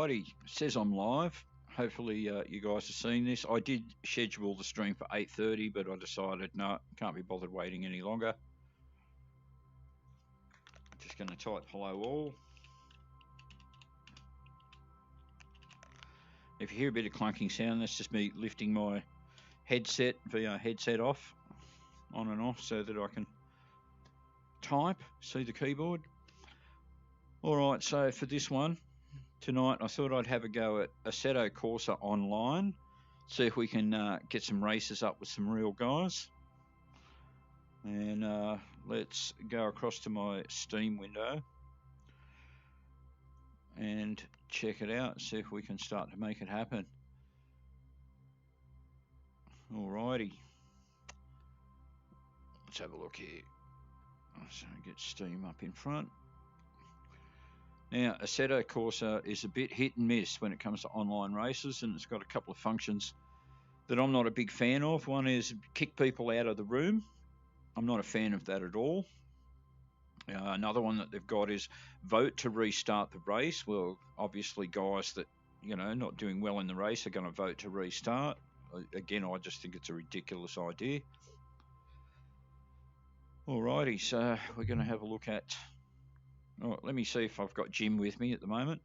Alrighty, it says I'm live. Hopefully you guys have seen this. I did schedule the stream for 8:30, but I decided no, can't be bothered waiting any longer. Just going to type hello all. If you hear a bit of clunking sound, that's just me lifting my headset, VR headset off, on and off, so that I can type, see the keyboard. Alright, so for this one, tonight I thought I'd have a go at Assetto Corsa online, see if we can get some races up with some real guys. And let's go across to my Steam window and check it out, see if we can start to make it happen. Alrighty, let's have a look here. So get Steam up in front. Now, Assetto Corsa is a bit hit and miss when it comes to online races, and it's got a couple of functions that I'm not a big fan of. One is kick people out of the room. I'm not a fan of that at all. Another one that they've got is vote to restart the race. Well, obviously guys that, you know, not doing well in the race are going to vote to restart. Again, I just think it's a ridiculous idea. Alrighty, so we're going to have a look at... Oh, let me see if I've got Jim with me at the moment.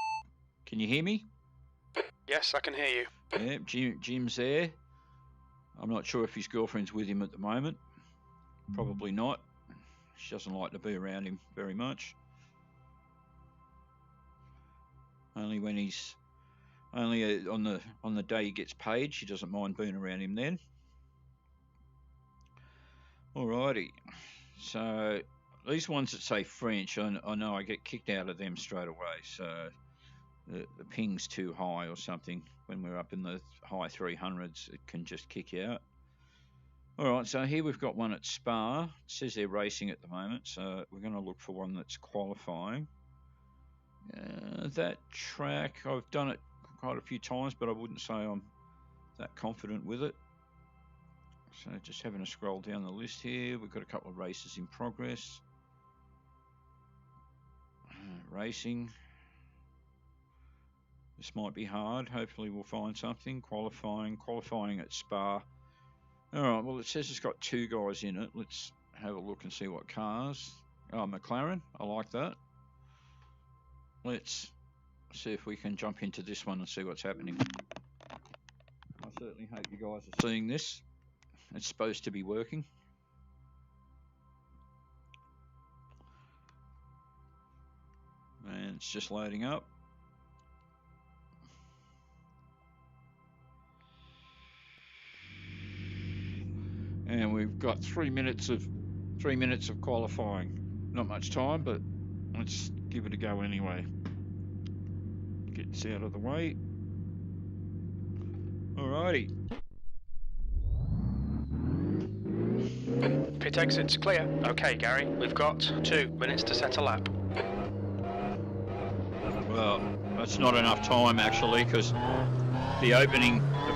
Can you hear me? Yes, I can hear you. Yeah, Jim's there. I'm not sure if his girlfriend's with him at the moment. Probably not. She doesn't like to be around him very much. Only when he's... Only on the day he gets paid, she doesn't mind being around him then. Alrighty. So... These ones that say French, I know I get kicked out of them straight away, so the ping's too high or something. When we're up in the high 300s, it can just kick you out. Alright, so here we've got one at Spa. It says they're racing at the moment, so we're going to look for one that's qualifying. That track, I've done it quite a few times, but I wouldn't say I'm that confident with it. So just having a scroll down the list here, we've got a couple of races in progress. Racing. This might be hard. Hopefully we'll find something. Qualifying at Spa. Alright, well it says it's got two guys in it. Let's have a look and see what cars. Oh, McLaren. I like that. Let's see if we can jump into this one and see what's happening. I certainly hope you guys are seeing this. It's supposed to be working. And it's just loading up. And we've got 3 minutes of qualifying. Not much time, but let's give it a go anyway. Get this out of the way. Alrighty. Pit exit's clear. Okay, Gary, we've got 2 minutes to set a lap. Well, that's not enough time actually, because the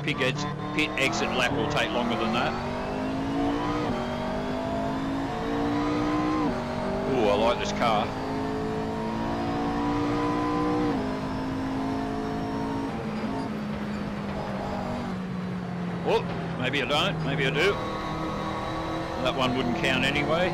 pit exit lap will take longer than that. Oh, I like this car. Well, maybe I don't, maybe I do. That one wouldn't count anyway.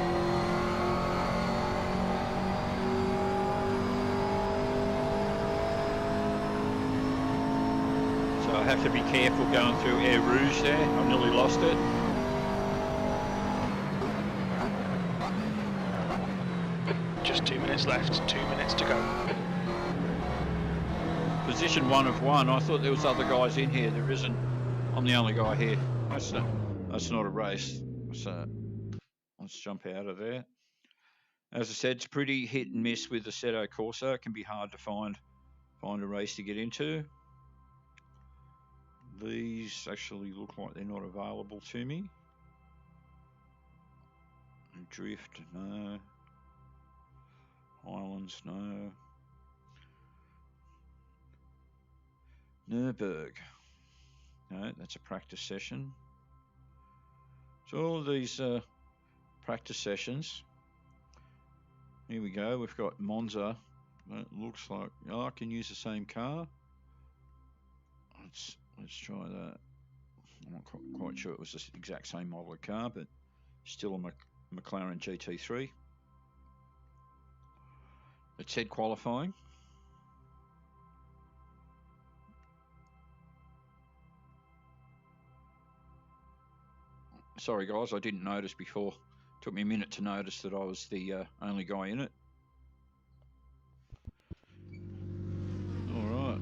So I have to be careful going through Air Rouge there. I nearly lost it. Just 2 minutes left, 2 minutes to go. Position 1 of 1. I thought there was other guys in here. There isn't. I'm the only guy here. That's not a race. So let's jump out of there. As I said, it's pretty hit and miss with the Assetto Corsa. It can be hard to find a race to get into. These actually look like they're not available to me. Drift, no. Highlands, no. Nürburg. No, that's a practice session. So all of these practice sessions. Here we go. We've got Monza. It looks like I can use the same car. Let's try that. I'm not quite sure it was the exact same model of car, but still a McLaren GT3. It said qualifying. Sorry guys, I didn't notice before. Took me a minute to notice that I was the only guy in it. Alright.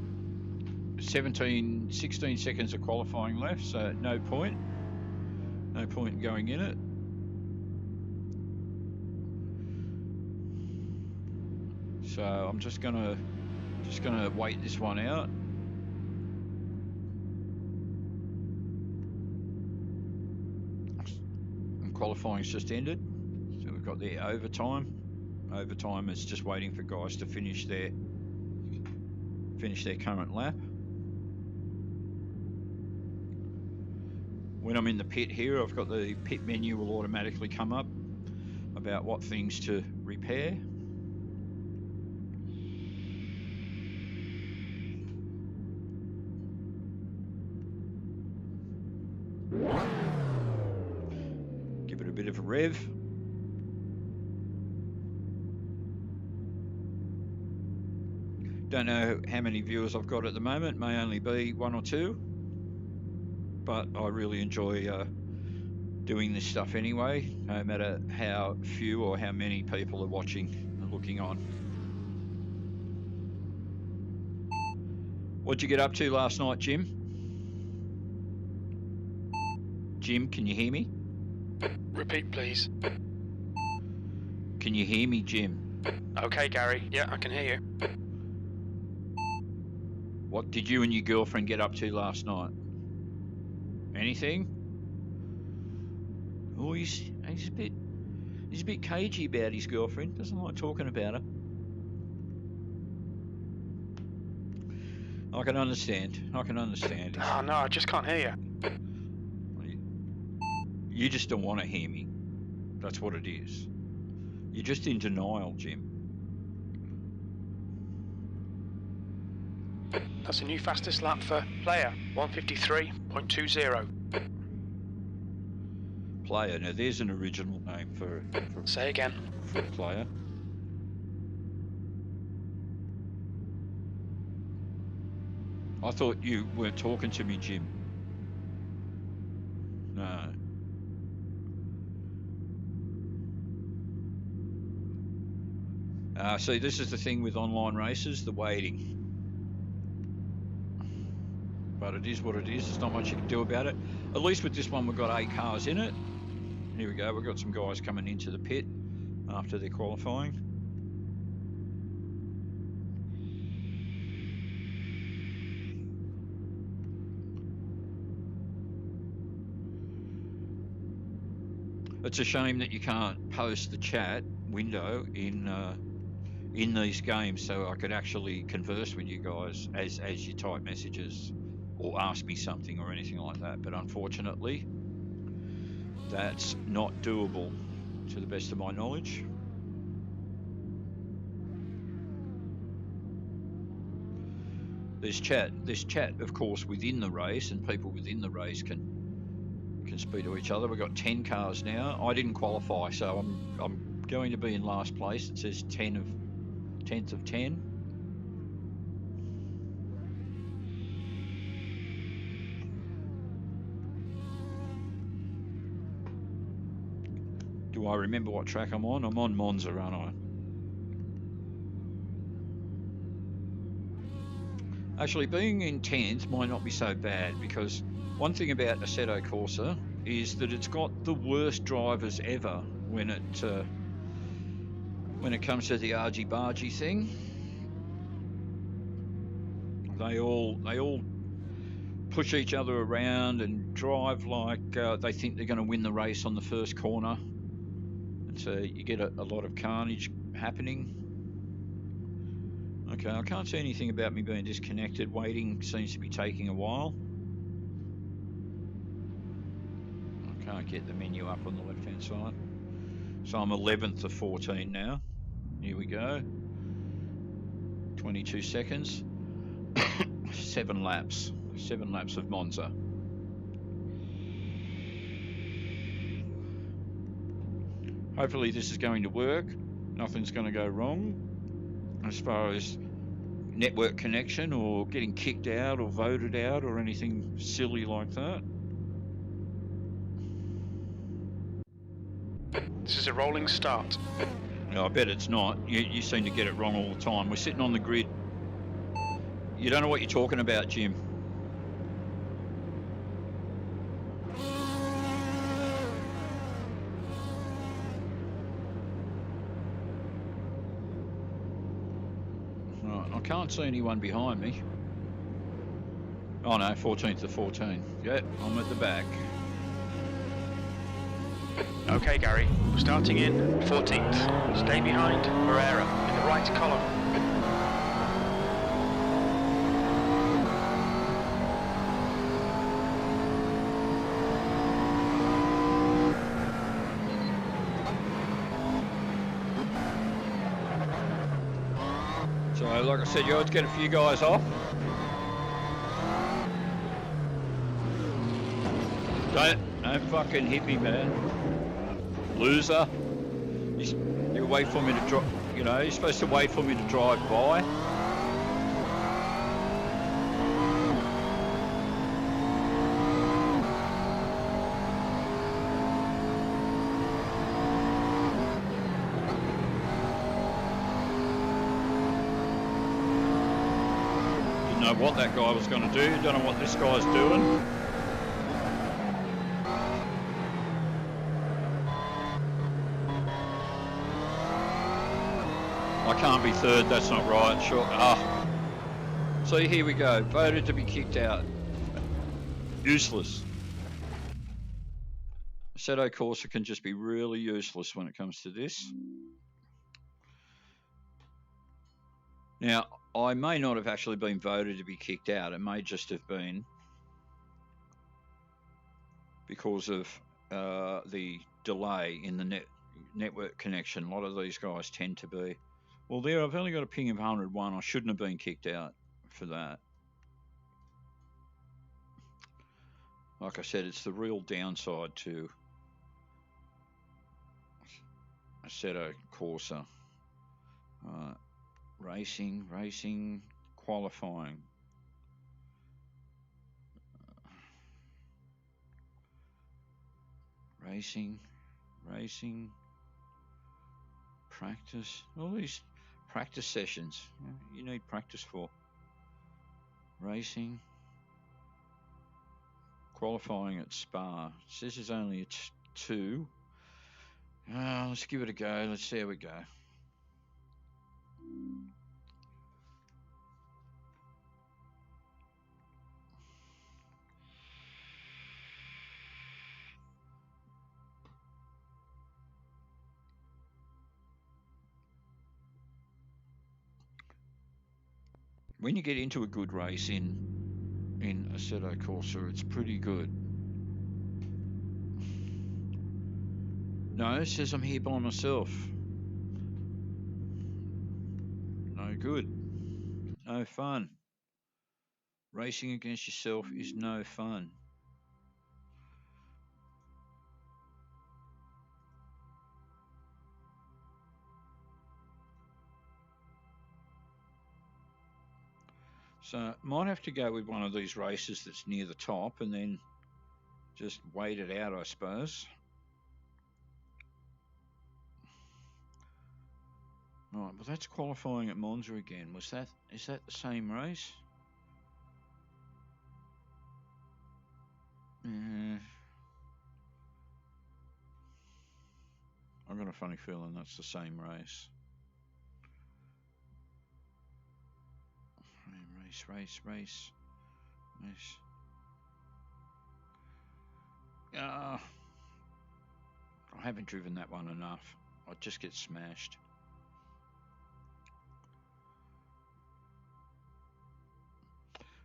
16 seconds of qualifying left, so no point. No point in going in it. So I'm just gonna wait this one out. And qualifying's just ended. So we've got the overtime. Overtime is just waiting for guys to finish their current lap. When I'm in the pit here, I've got the pit menu will automatically come up about what things to repair. Give it a bit of a rev. Don't know how many viewers I've got at the moment, may only be 1 or 2, but I really enjoy doing this stuff anyway, no matter how few or how many people are watching and looking on. What'd you get up to last night, Jim? Jim, can you hear me? Repeat, please. Can you hear me, Jim? Okay, Gary. Yeah, I can hear you. What did you and your girlfriend get up to last night? Anything? Oh, he's a bit cagey about his girlfriend. Doesn't like talking about her. I can understand. Oh no, I just can't hear you. You just don't want to hear me. That's what it is. You're just in denial, Jim. That's a new fastest lap for Player, 153.20. Player. Now there's an original name for Say again. For a player. I thought you weren't talking to me, Jim. No. See, this is the thing with online races, the waiting. But it is what it is. There's not much you can do about it. At least with this one, we've got 8 cars in it. Here we go. We've got some guys coming into the pit after their qualifying. It's a shame that you can't post the chat window in these games, so I could actually converse with you guys as you type messages or ask me something or anything like that. But unfortunately, that's not doable to the best of my knowledge. There's chat, of course, within the race, and people within the race can speak to each other. We've got 10 cars now. I didn't qualify, so I'm going to be in last place. It says 10th of 10. Do I remember what track I'm on? I'm on Monza, aren't I? Actually, being in 10th might not be so bad, because one thing about Assetto Corsa is that it's got the worst drivers ever when it comes to the argy-bargy thing. They all push each other around and drive like they think they're going to win the race on the first corner. And so you get a lot of carnage happening. Okay, I can't see anything about me being disconnected. Waiting seems to be taking a while. I can't get the menu up on the left-hand side. So I'm 11th of 14 now. Here we go. 22 seconds. 7 laps. 7 laps of Monza. Hopefully this is going to work. Nothing's going to go wrong as far as network connection or getting kicked out or voted out or anything silly like that. This is a rolling start. No, I bet it's not. You seem to get it wrong all the time. We're sitting on the grid. You don't know what you're talking about, Jim. Right, I can't see anyone behind me. Oh no, 14th to 14. Yep, I'm at the back. Okay, Gary, we're starting in 14th. Stay behind Barrera in the right column. So, like I said, you always get a few guys off. Don't fucking hit me, man. Loser. You wait for me to drive, you know, you're supposed to wait for me to drive by. Didn't know what that guy was going to do, don't know what this guy's doing. I can't be third, that's not right. Sure. Ah. So here we go. Voted to be kicked out. Useless. Assetto Corsa can just be really useless when it comes to this. Now, I may not have actually been voted to be kicked out. It may just have been because of the delay in the network connection. A lot of these guys tend to be. Well, there, I've only got a ping of 101. I shouldn't have been kicked out for that. Like I said, it's the real downside to Assetto Corsa. Racing, qualifying. Racing, practice. All these practice sessions you need practice for. Racing, qualifying at Spa. It says it's only a 2. Let's give it a go. Let's see how we go. When you get into a good race in Assetto Corsa, it's pretty good. No, it says I'm here by myself. No good. No fun. Racing against yourself is no fun. So might have to go with one of these races that's near the top and then just wait it out, I suppose. Right, well that's qualifying at Monza again. Is that the same race? I've got a funny feeling that's the same race. Race. I haven't driven that one enough. I just get smashed.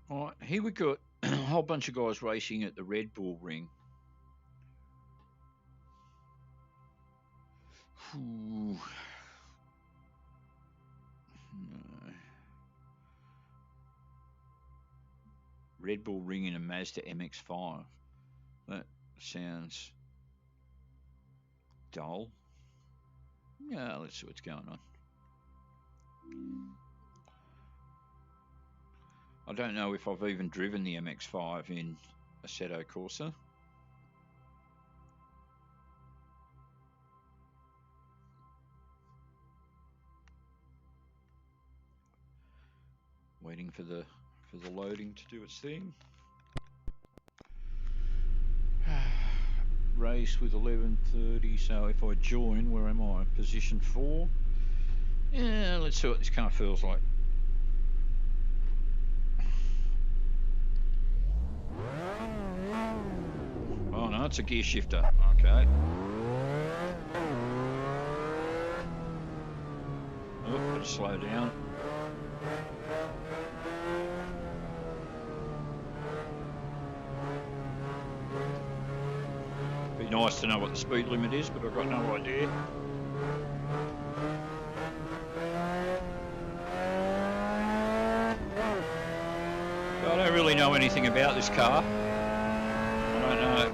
All right, here we got a whole bunch of guys racing at the Red Bull Ring. No. Red Bull Ring in a Mazda MX-5. That sounds dull. Yeah, let's see what's going on. I don't know if I've even driven the MX-5 in Assetto Corsa. Waiting for the loading to do its thing. Race with 11:30. So if I join, where am I? Position 4. Yeah, let's see what this car feels like. Oh no, it's a gear shifter. Okay. Oh, better slow down. Be nice to know what the speed limit is, but I've got no idea. I don't really know anything about this car. I don't know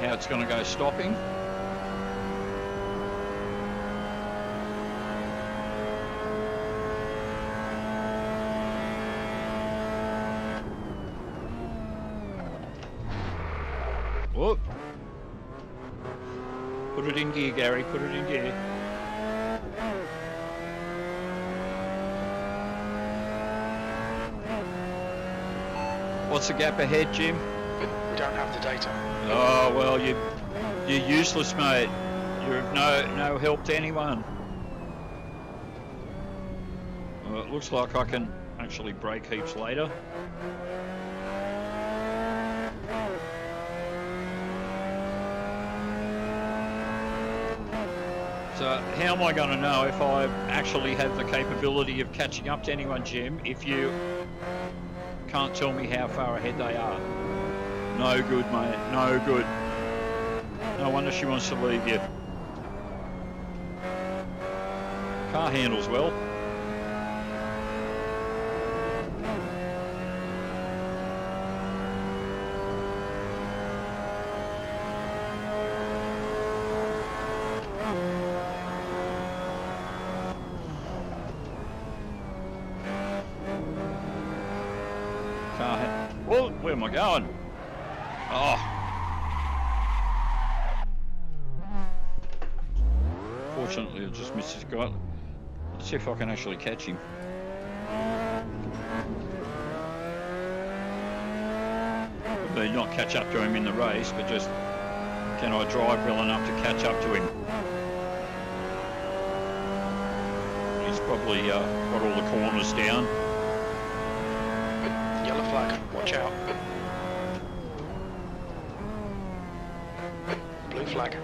how it's going to go stopping. Whoop. Put it in gear, Gary, put it in gear. What's the gap ahead, Jim? We don't have the data. Oh, well, you're useless, mate. You're of no help to anyone. Well, it looks like I can actually brake heaps later. So how am I going to know if I actually have the capability of catching up to anyone, Jim, if you can't tell me how far ahead they are? No good, mate. No good. No wonder she wants to leave you. Car handles well. Whoa, where am I going? Oh. Fortunately, I just missed this guy. Let's see if I can actually catch him. Probably not catch up to him in the race, but just can I drive well enough to catch up to him? He's probably got all the corners down. Yellow flag, watch out. Blue flag.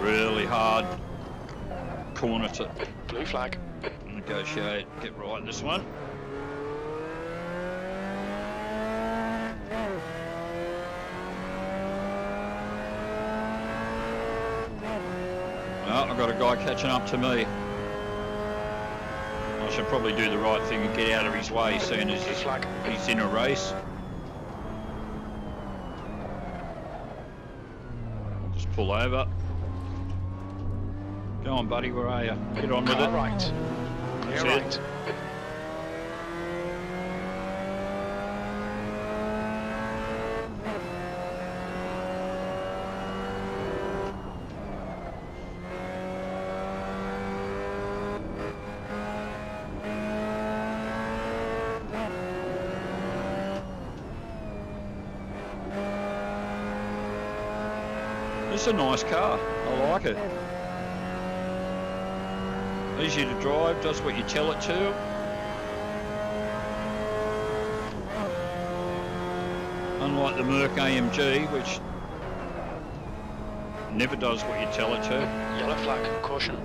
Really hard corner to Blue flag. Negotiate, get right this one. Well, I've got a guy catching up to me. I should probably do the right thing and get out of his way soon as he's in a race. I'll just pull over. Go on, buddy, where are you? Get on with it. Right. That's Clear it. right. This is a nice car. I like it. Easy to drive, does what you tell it to. Unlike the Merc AMG, which never does what you tell it to. Yellow flag, caution.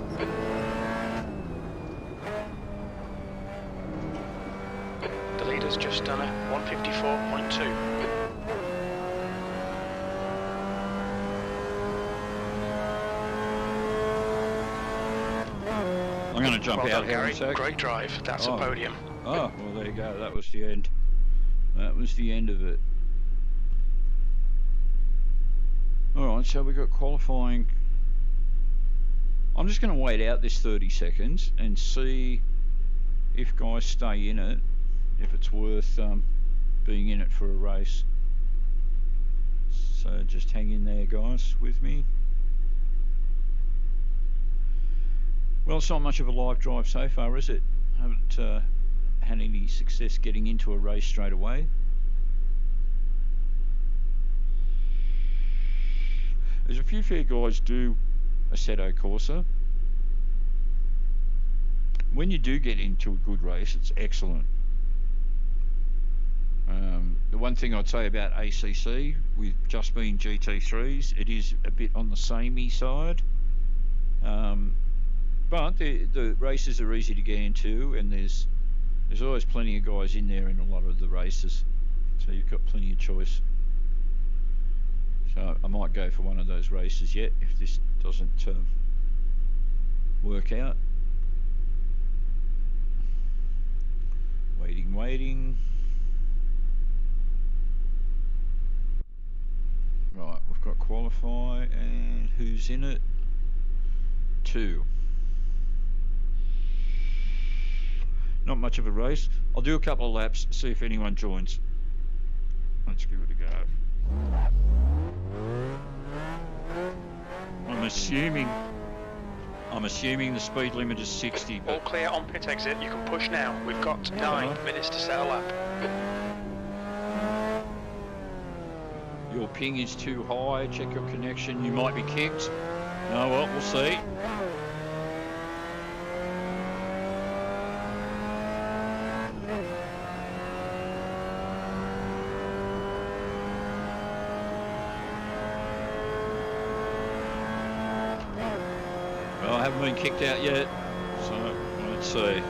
It's just done a 154.2. I'm going to jump Well out done, here Gary. in a sec. Great drive. That's a podium. Oh, well, there you go. That was the end. That was the end of it. All right, so we've got qualifying. I'm just going to wait out this 30 seconds and see if guys stay in it, if it's worth being in it for a race. So just hang in there, guys, with me. Well, it's not much of a live drive so far, is it? Haven't had any success getting into a race straight away. There's a few fair guys do Assetto Corsa. When you do get into a good race, it's excellent. The one thing I'd say about ACC, with just being GT3s, it is a bit on the samey side. But the races are easy to get into, and there's always plenty of guys in there in a lot of the races. So you've got plenty of choice. So I might go for one of those races yet if this doesn't work out. Waiting. Right, we've got qualify, and who's in it? 2. Not much of a race. I'll do a couple of laps, see if anyone joins. Let's give it a go. I'm assuming the speed limit is 60. All clear on pit exit. You can push now. We've got 9 minutes to set a lap. Your ping is too high. Check your connection. You might be kicked. Oh well, we'll see. Well, I haven't been kicked out yet, so let's see.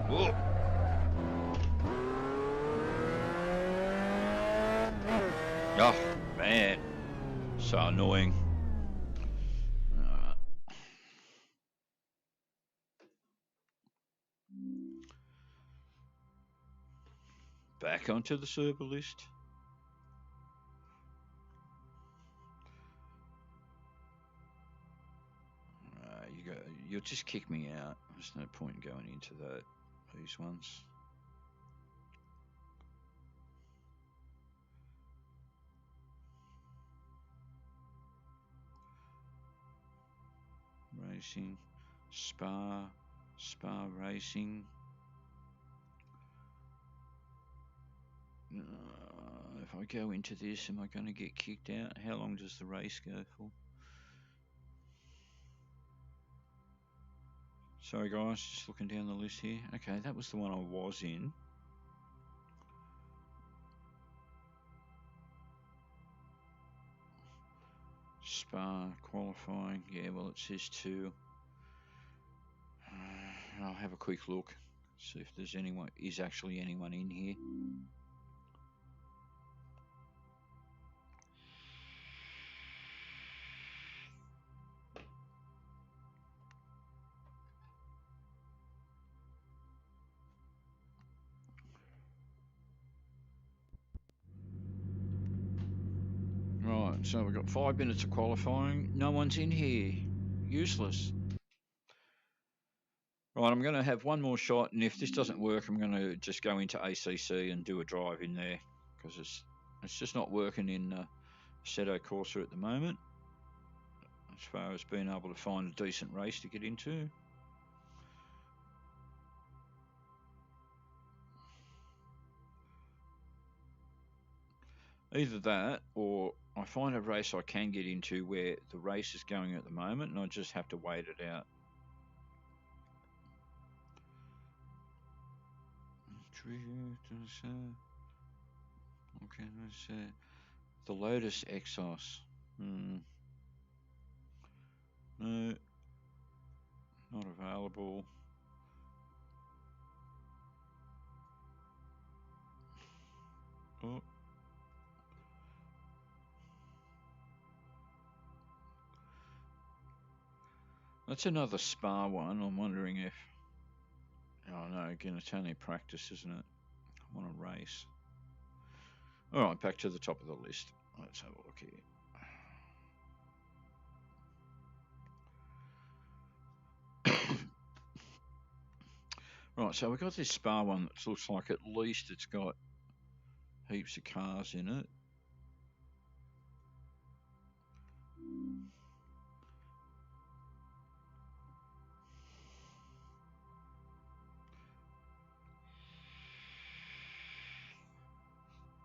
Whoa. Oh, man. So annoying. Back onto the server list. You'll just kick me out. There's no point in going into these ones. Racing, Spa racing. If I go into this, am I going to get kicked out? How long does the race go for? Sorry guys, just looking down the list here. Okay, that was the one I was in. Spa qualifying. Yeah, well it says 2. I'll have a quick look, see if there's actually anyone in here. Right, so we've got 5 minutes of qualifying. No one's in here. Useless. Right, I'm going to have one more shot, and if this doesn't work, I'm going to just go into ACC and do a drive in there, because it's just not working in Assetto Corsa at the moment, as far as being able to find a decent race to get into. Either that, or I find a race I can get into where the race is going at the moment, and I just have to wait it out. Okay, the Lotus Exos. No, not available. Oh. That's another Spa one. I'm wondering if... Oh no, again, it's only practice, isn't it? I want to race. All right, back to the top of the list. Let's have a look here. Right, so we've got this Spa one that looks like at least it's got heaps of cars in it.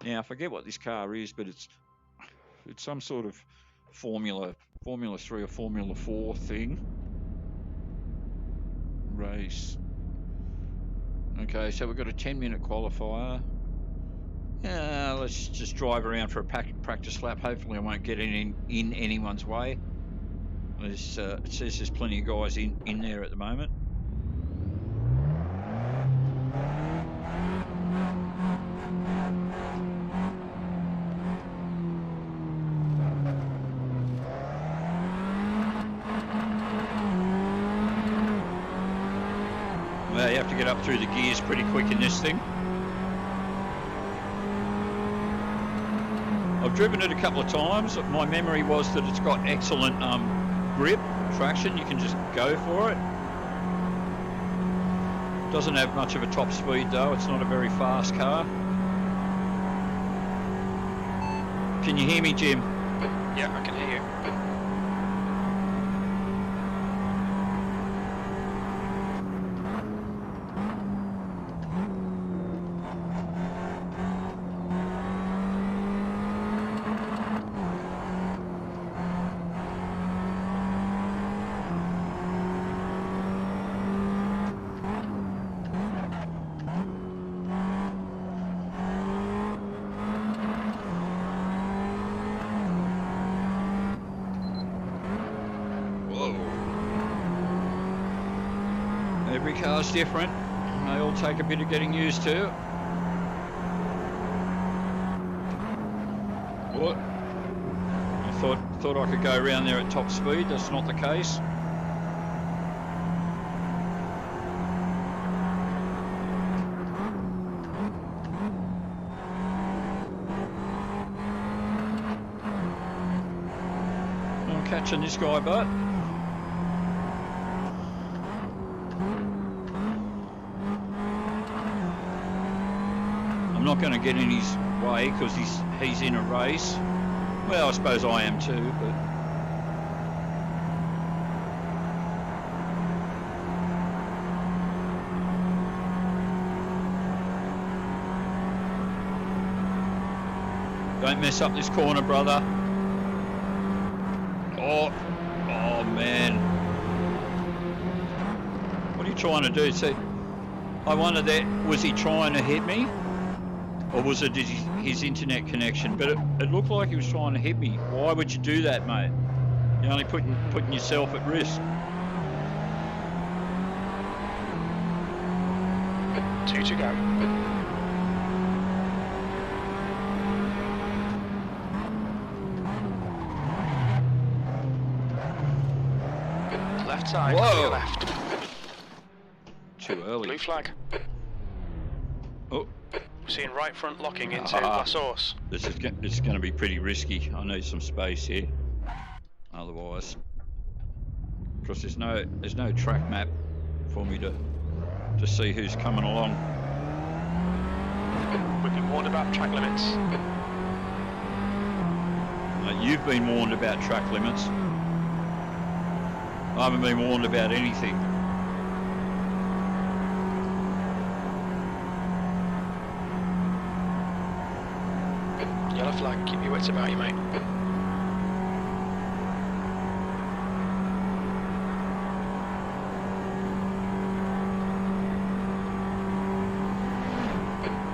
Now, I forget what this car is, but it's some sort of Formula 3 or Formula 4 thing. Race. Okay, so we've got a 10-minute qualifier. Let's just drive around for a practice lap. Hopefully I won't get in anyone's way. It says there's plenty of guys in there at the moment. Well, you have to get up through the gears pretty quick in this thing. I've driven it a couple of times. My memory was that it's got excellent grip, traction. You can just go for it. Doesn't have much of a top speed though. It's not a very fast car. Can you hear me, Jim? Yeah, I can hear you. Every car's different. They all take a bit of getting used to. What? I thought I could go around there at top speed. That's not the case. I'm catching this guy, but I'm not going to get in his way because he's in a race. Well, I suppose I am too, but don't mess up this corner, brother. Oh man. What are you trying to do? See, I wonder was he trying to hit me? Or was it his internet connection? But it looked like he was trying to hit me. Why would you do that, mate? You're only putting yourself at risk. 2 to go. Left side, whoa. left. Too early. Blue flag. Oh. Seeing right front locking into La Source. This is going to be pretty risky. I need some space here. Otherwise, because there's no track map for me to see who's coming along. We've been warned about track limits. You've been warned about track limits. I haven't been warned about anything. Yellow flag, keep your wits about you, mate.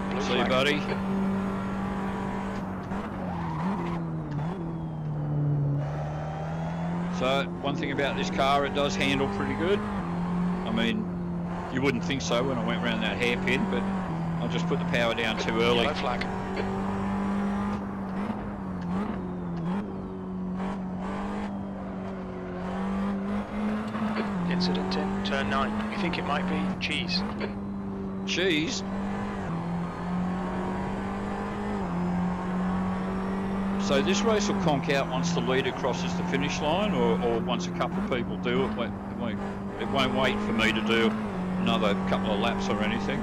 Blue See flag. you, buddy. So, one thing about this car, it does handle pretty good. I mean, you wouldn't think so when I went around that hairpin, but I just put the power down too early. Yellow flag. incident in. Turn 9. We think it might be cheese. Cheese? So this race will conk out once the leader crosses the finish line, or once a couple of people do it. It won't wait for me to do another couple of laps or anything.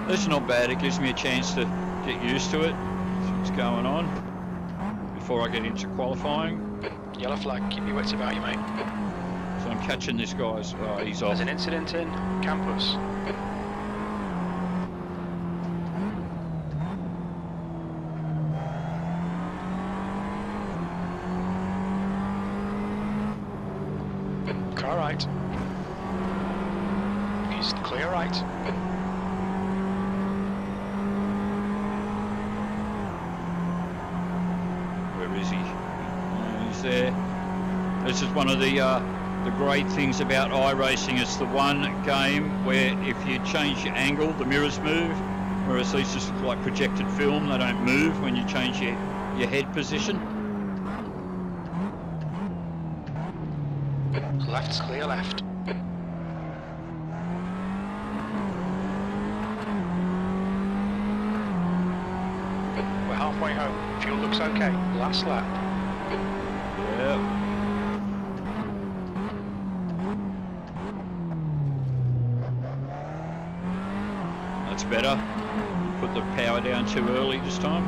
This is not bad. It gives me a chance to get used to it. See what's going on before I get into qualifying. Yellow flag. Keep your wits about you, mate. So I'm catching this guy's. Oh, he's off. There's an incident in campus. Car right. He's clear right. Where is he? Oh, he's there. This is one of the great things about iRacing. It's the one game where if you change your angle, the mirrors move, whereas these just look like projected film. They don't move when you change your head position. Left's clear left. We're halfway home. Fuel looks okay. Last lap. Yep. That's better. Put the power down too early this time.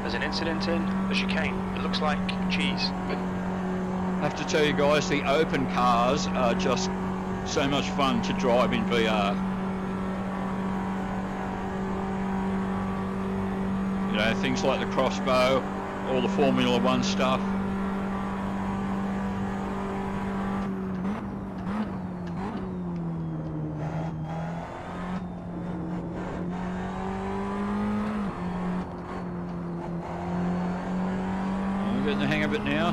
There's an incident in the chicane. It looks like cheese. I have to tell you guys, the open cars are just so much fun to drive in VR. You know, things like the crossbow, all the Formula One stuff. I'm getting the hang of it now.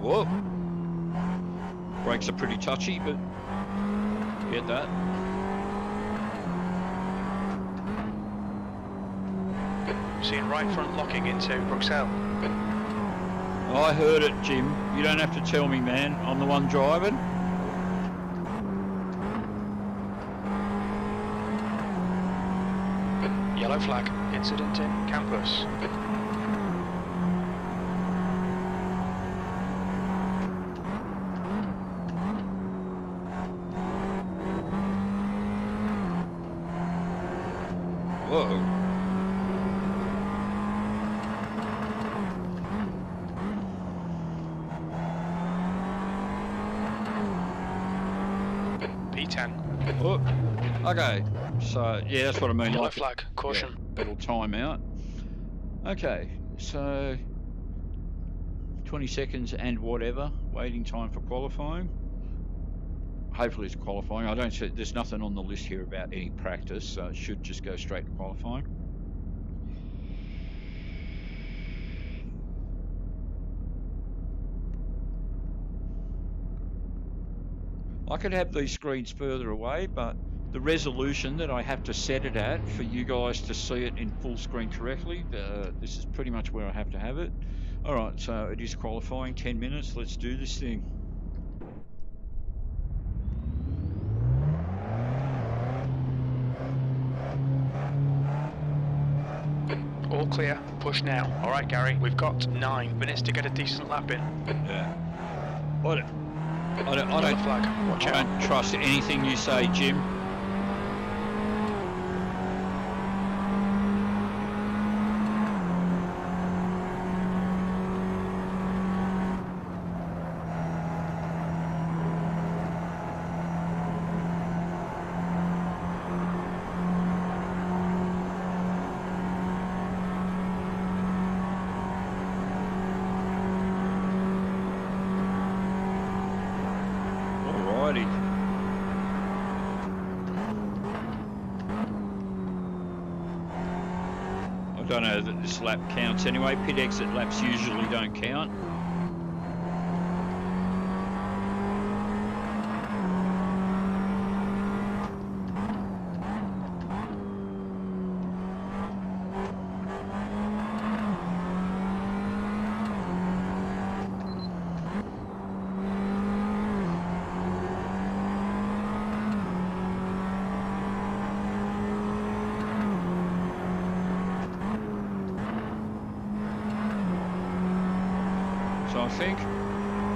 Whoa. Brakes are pretty touchy, but get that. Seeing right front locking into Bruxelles. I heard it, Jim. You don't have to tell me, man. I'm the one driving. Yellow flag. Incident in campus. Whoa. P10. Oh, okay, so yeah, that's what I mean. Yellow like flag, caution. Yeah, it'll time out. Okay, so 20 seconds and whatever, waiting time for qualifying. Hopefully it's qualifying. I don't see, there's nothing on the list here about any practice, so it should just go straight to qualifying. I could have these screens further away, but the resolution that I have to set it at for you guys to see it in full screen correctly, this is pretty much where I have to have it. All right, so it is qualifying, 10 minutes. Let's do this thing. All clear. Push now. All right, Gary. We've got 9 minutes to get a decent lap in. Yeah. I don't flag. Watch out. I don't trust anything you say, Jim. I don't know that this lap counts anyway. Pit exit laps usually don't count. So I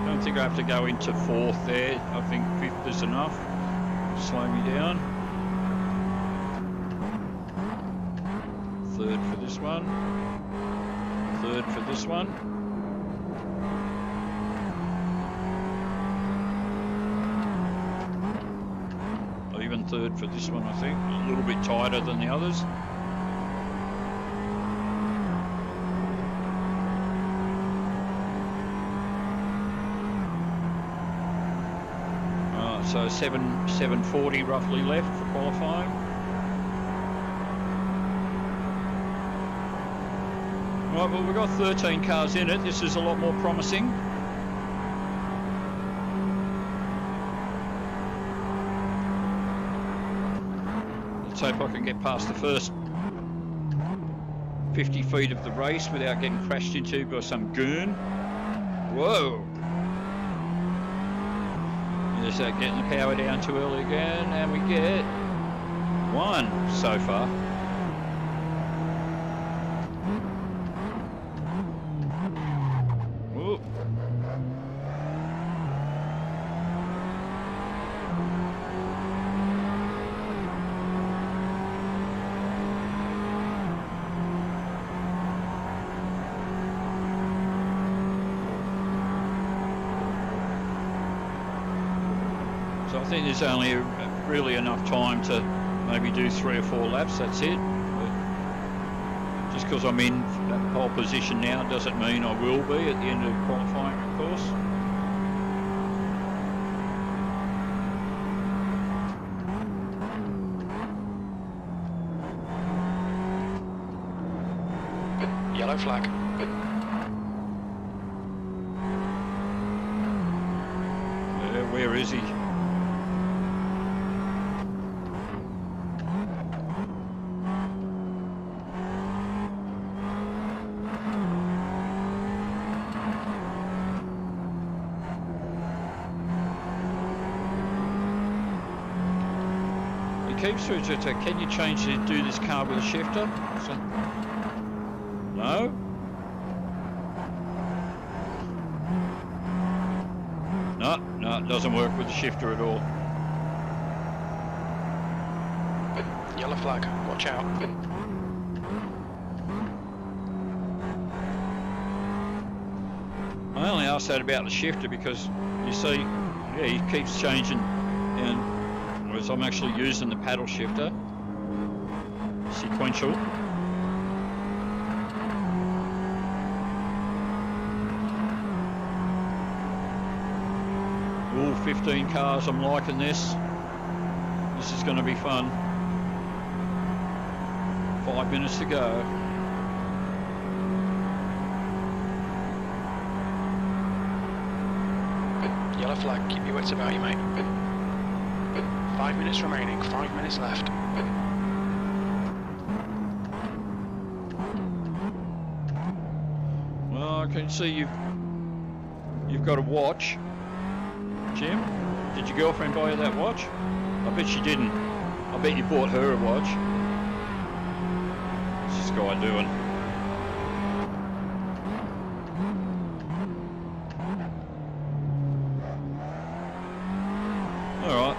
don't think I have to go into 4th there. I think 5th is enough. Slow me down. 3rd for this one. 3rd for this one. Even 3rd for this one, I think. A little bit tighter than the others. So 740 roughly left for qualifying. Right, well, we've got 13 cars in it. This is a lot more promising. Let's hope I can get past the first 50 feet of the race without getting crashed into by some goon. Whoa! Is that getting the power down too early again? And we get 1 so far. Whoa. So I think there's only really enough time to maybe do 3 or 4 laps, that's it. But just because I'm in that pole position now doesn't mean I will be at the end of qualifying, of course. Yellow flag. Where is he? Keeps through to, can you change to do this car with a shifter? So, no? No, it doesn't work with the shifter at all. Yellow flag, watch out. I only asked that about the shifter because you see, yeah, he keeps changing, and whereas I'm actually using the paddle shifter, sequential. All 15 cars, I'm liking this. This is going to be fun. 5 minutes to go. Yellow flag, keep your wits about you, mate. 5 minutes remaining, 5 minutes left. Well, I can see you've got a watch. Jim, did your girlfriend buy you that watch? I bet she didn't. I bet you bought her a watch. What's this guy doing? Alright.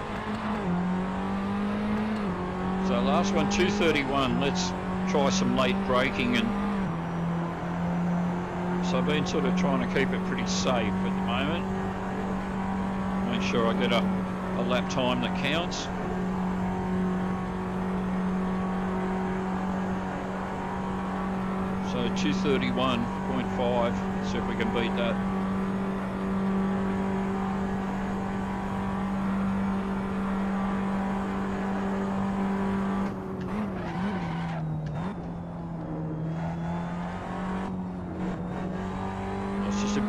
So last one, 2:31. Let's try some late braking, and so I've been sort of trying to keep it pretty safe at the moment. Make sure I get a lap time that counts. So 2:31.5. See if we can beat that. It's just a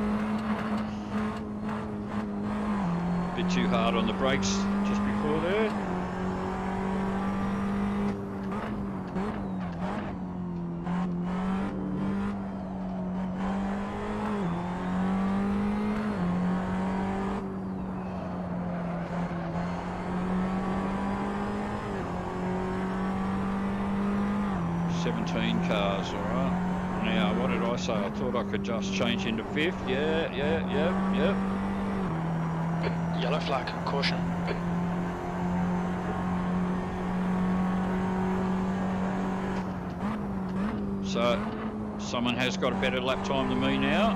bit too hard on the brakes just before there. Cars, all right. Now, what did I say? I thought I could just change into fifth. Yeah. Yellow flag, caution. So, someone has got a better lap time than me now.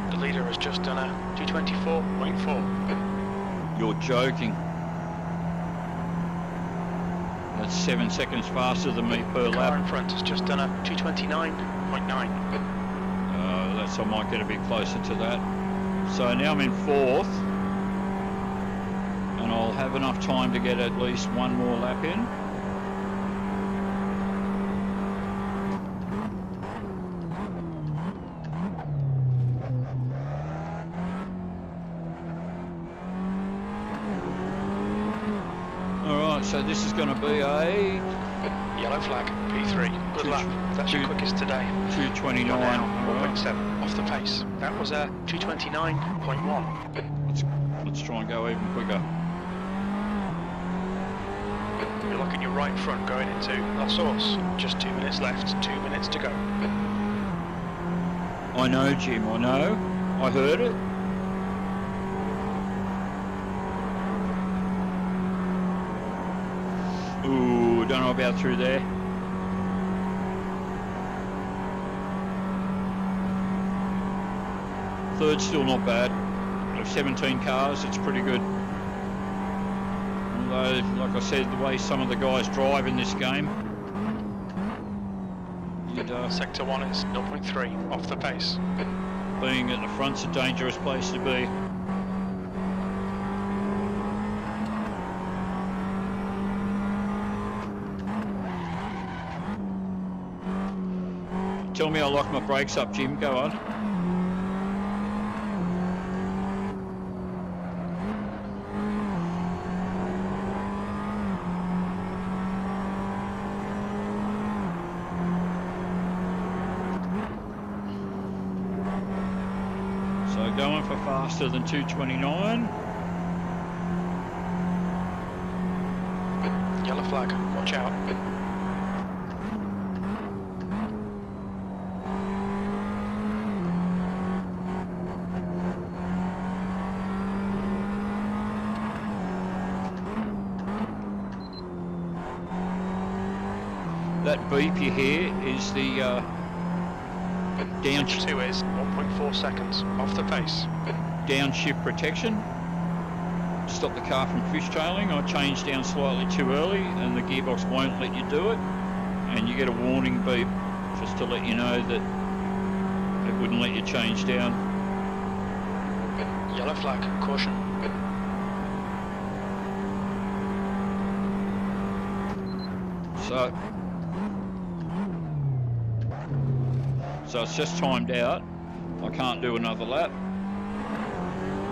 The leader has just done a 224.4. You're joking. That's 7 seconds faster than me per The car lap. in front has just done a 229.9. I might get a bit closer to that. So now I'm in fourth, and I'll have enough time to get at least one more lap in. All right, so this is going to be a Yellow flag, P3. Good luck. That's your quickest today. 2:29. 1.7 off the pace. That was a 229.1. Let's try and go even quicker. You're looking your right front going into La Source. Just 2 minutes left, 2 minutes to go. I know, Jim, I know. I heard it. Ooh, don't know about through there. Third's still not bad. Of 17 cars, it's pretty good. Although, like I said, the way some of the guys drive in this game, Sector 1 is 0.3 off the pace. being at the front's a dangerous place to be. Tell me I lock my brakes up, Jim. Go on. So going for faster than 229. Yellow flag, watch out. That beep you hear is the Sector 2 is 1.4 seconds off the pace. downshift protection. Stop the car from fishtailing. I changed down slightly too early and the gearbox won't let you do it, and you get a warning beep just to let you know that it wouldn't let you change down. Yellow flag, caution. So it's just timed out. I can't do another lap.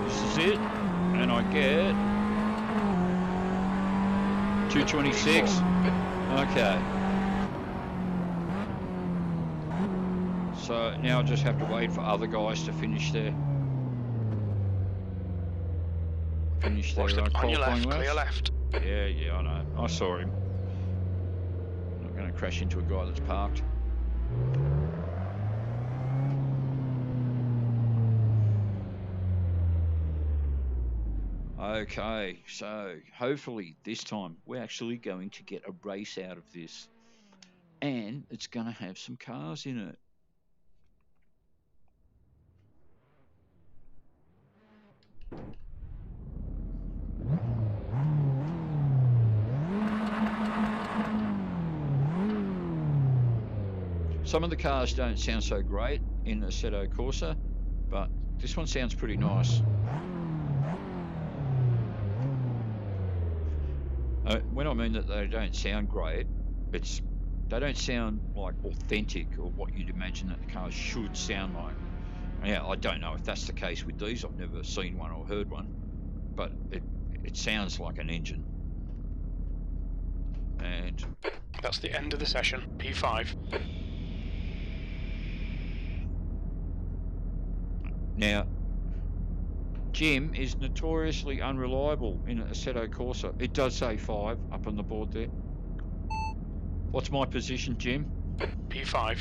This is it, and I get 226. Okay. So now I just have to wait for other guys to finish their Watch the, on your left, clear left. Yeah, I know. I saw him. I'm not going to crash into a guy that's parked. Okay, so hopefully this time we're actually going to get a race out of this, and it's going to have some cars in it. Some of the cars don't sound so great in the Assetto Corsa, but this one sounds pretty nice. When I mean that they don't sound great, it's they don't sound like authentic or what you'd imagine that the cars should sound like. Yeah, I don't know if that's the case with these. I've never seen one or heard one, but it sounds like an engine. And that's the end of the session, P5. Now, Jim is notoriously unreliable in Assetto Corsa. It does say 5 up on the board there. What's my position, Jim? P5.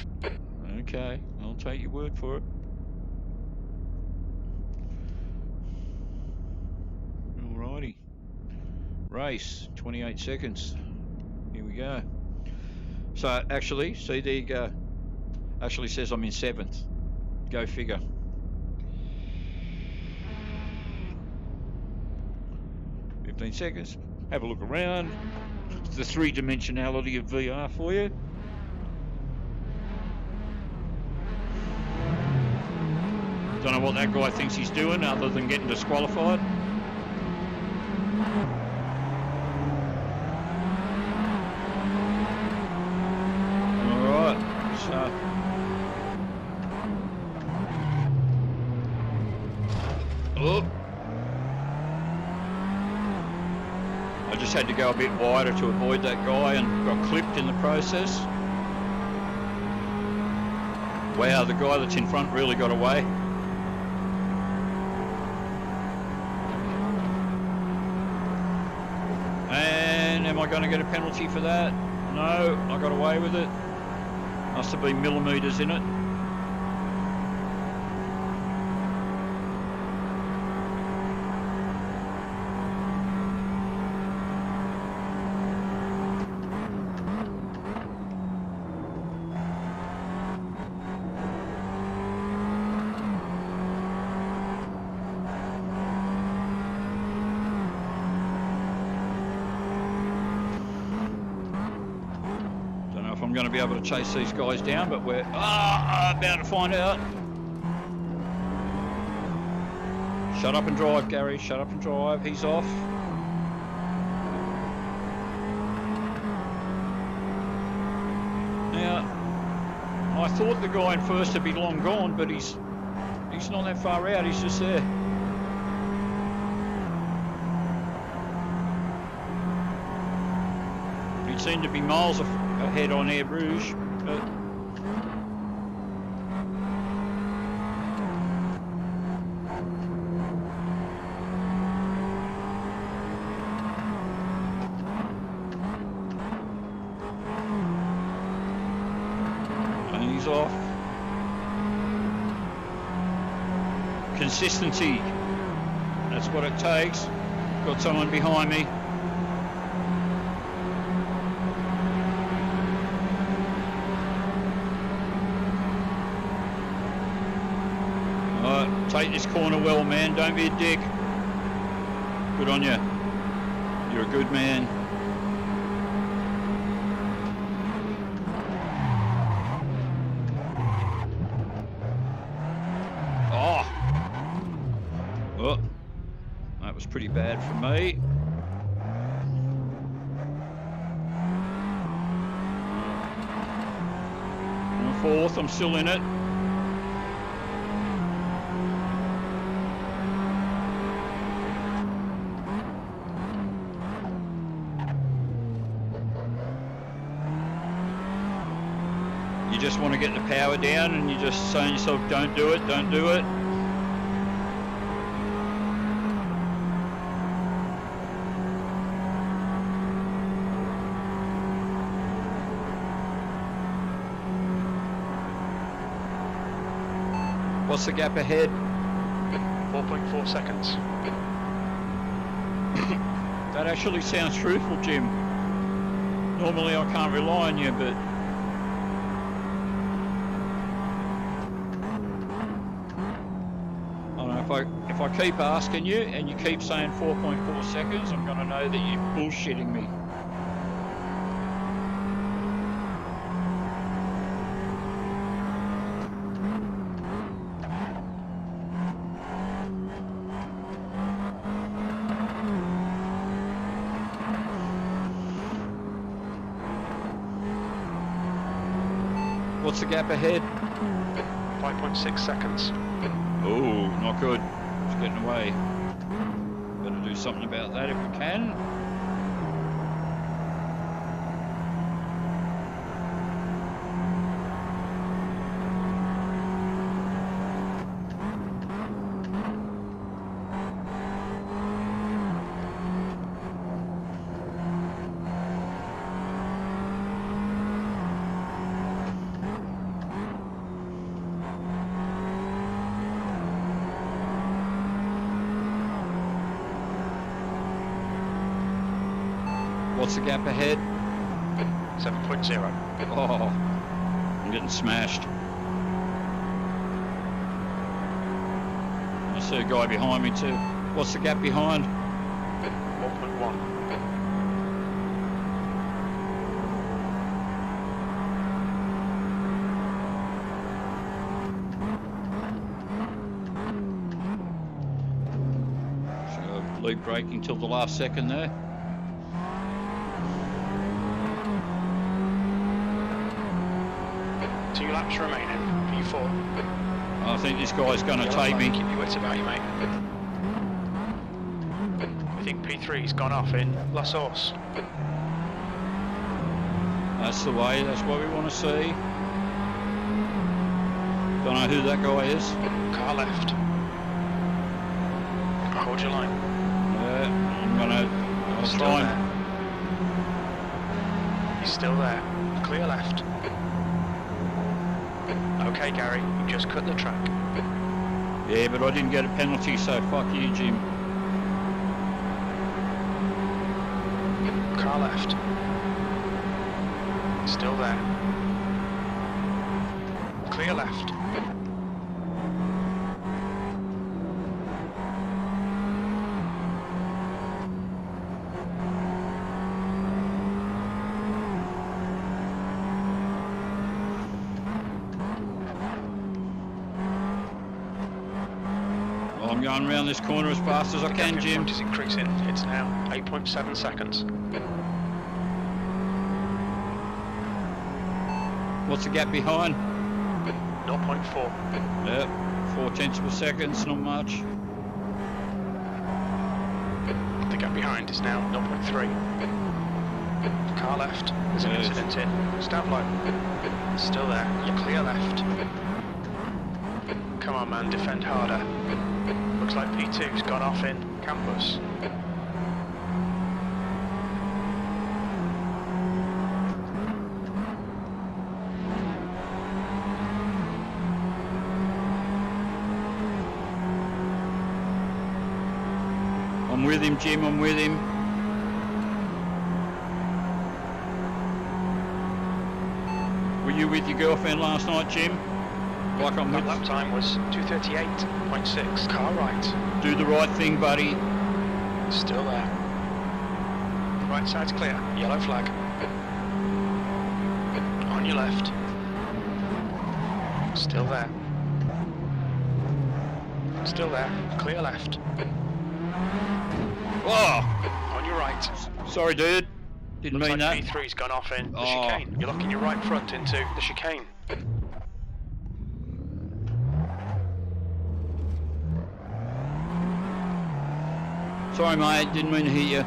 Okay, I'll take your word for it. Alrighty. Race, 28 seconds. Here we go. So, actually, see, there you go. Actually says I'm in 7th. Go figure. Seconds. Have a look around. It's the three-dimensionality of VR for you. Don't know what that guy thinks he's doing other than getting disqualified. Alright, so I just had to go a bit wider to avoid that guy and got clipped in the process. Wow, the guy that's in front really got away. And am I going to get a penalty for that? No, I got away with it. Must have been millimetres in it. I'm going to be able to chase these guys down, but we're about to find out. Shut up and drive, Gary. Shut up and drive. He's off. Now, I thought the guy in first would be long gone, but he's not that far out. He's just there. He seemed to be miles ahead on Air Rouge, but and he's off. Consistency, that's what it takes. Got someone behind me. Take this corner well, man. Don't be a dick. Good on you. You're a good man. Oh, that was pretty bad for me. I'm 4th. I'm still in it. You just want to get the power down and you're just saying to yourself, don't do it, don't do it. What's the gap ahead? 4.4 seconds. That actually sounds truthful, Jim. Normally I can't rely on you, but if I keep asking you and you keep saying 4.4 seconds, I'm going to know that you're bullshitting me. What's the gap ahead? 5.6 seconds. Oh, not good. It's getting away. Better do something about that if we can. What's the gap ahead? 7.0. Oh, I'm getting smashed. I see a guy behind me too. What's the gap behind? 1.1. So lead braking till the last second there. Two laps remaining. P4. I think this guy's going to take me. Keep your wits about you, mate. I think P3's gone off in La Source. That's the way, that's what we want to see. Don't know who that guy is. Car left. Hold your line. Yeah, I'll Still try there. He's still there. Clear left. Okay, Gary, you just cut the track. Yeah, but I didn't get a penalty, so fuck you, Jim. Car left. Still there. Clear left. I'm going around this corner as fast as I can, Jim. The gap in front is increasing. It's now 8.7 seconds. What's the gap behind? 0.4. Yep, 0.4 of a second, it's not much. The gap behind is now 0.3. Car left. There's an incident in. Stab line. Still there. You're clear left. Come on, man, defend harder. Looks like P2's gone off in campus. I'm with him, Jim, I'm with him. Were you with your girlfriend last night, Jim? Like I'm with... Lap time was 2:38.6. Car right. Do the right thing, buddy. Still there. Right side's clear. Yellow flag. On your left. Still there. Still there. Clear left. Oh! On your right. Sorry, dude. Didn't Looks mean like that. P3's gone off in the Oh. chicane. You're locking your right front into the chicane. Sorry, mate. Didn't mean to hit you.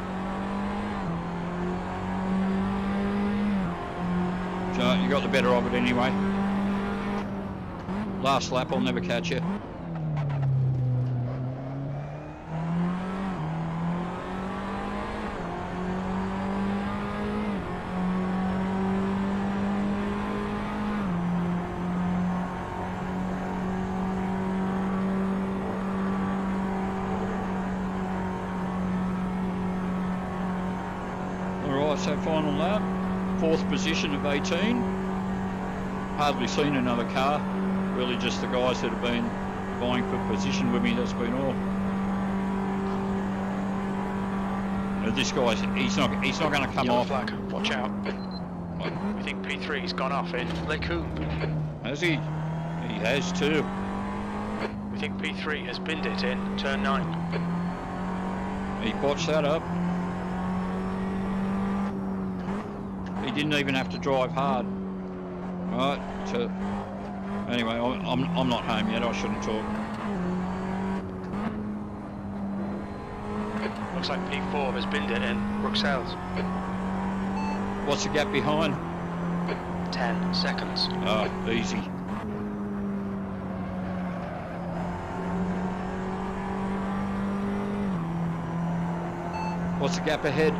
So you got the better of it anyway. Last lap, I'll never catch you. So final lap, 4th position of 18. Hardly seen another car. Really just the guys that have been vying for position with me. That's been all. Now this guy's he's not going to come Yellow off. flag. Watch out. We think P3's gone off in Lecoumbe. Has he? He has too. We think P3 has binned it in turn 9. He botched that up. He didn't even have to drive hard. Right, so anyway, I'm not home yet, I shouldn't talk. Looks like P4 has binned it in Bruxelles. What's the gap behind? 10 seconds. Oh, easy. What's the gap ahead?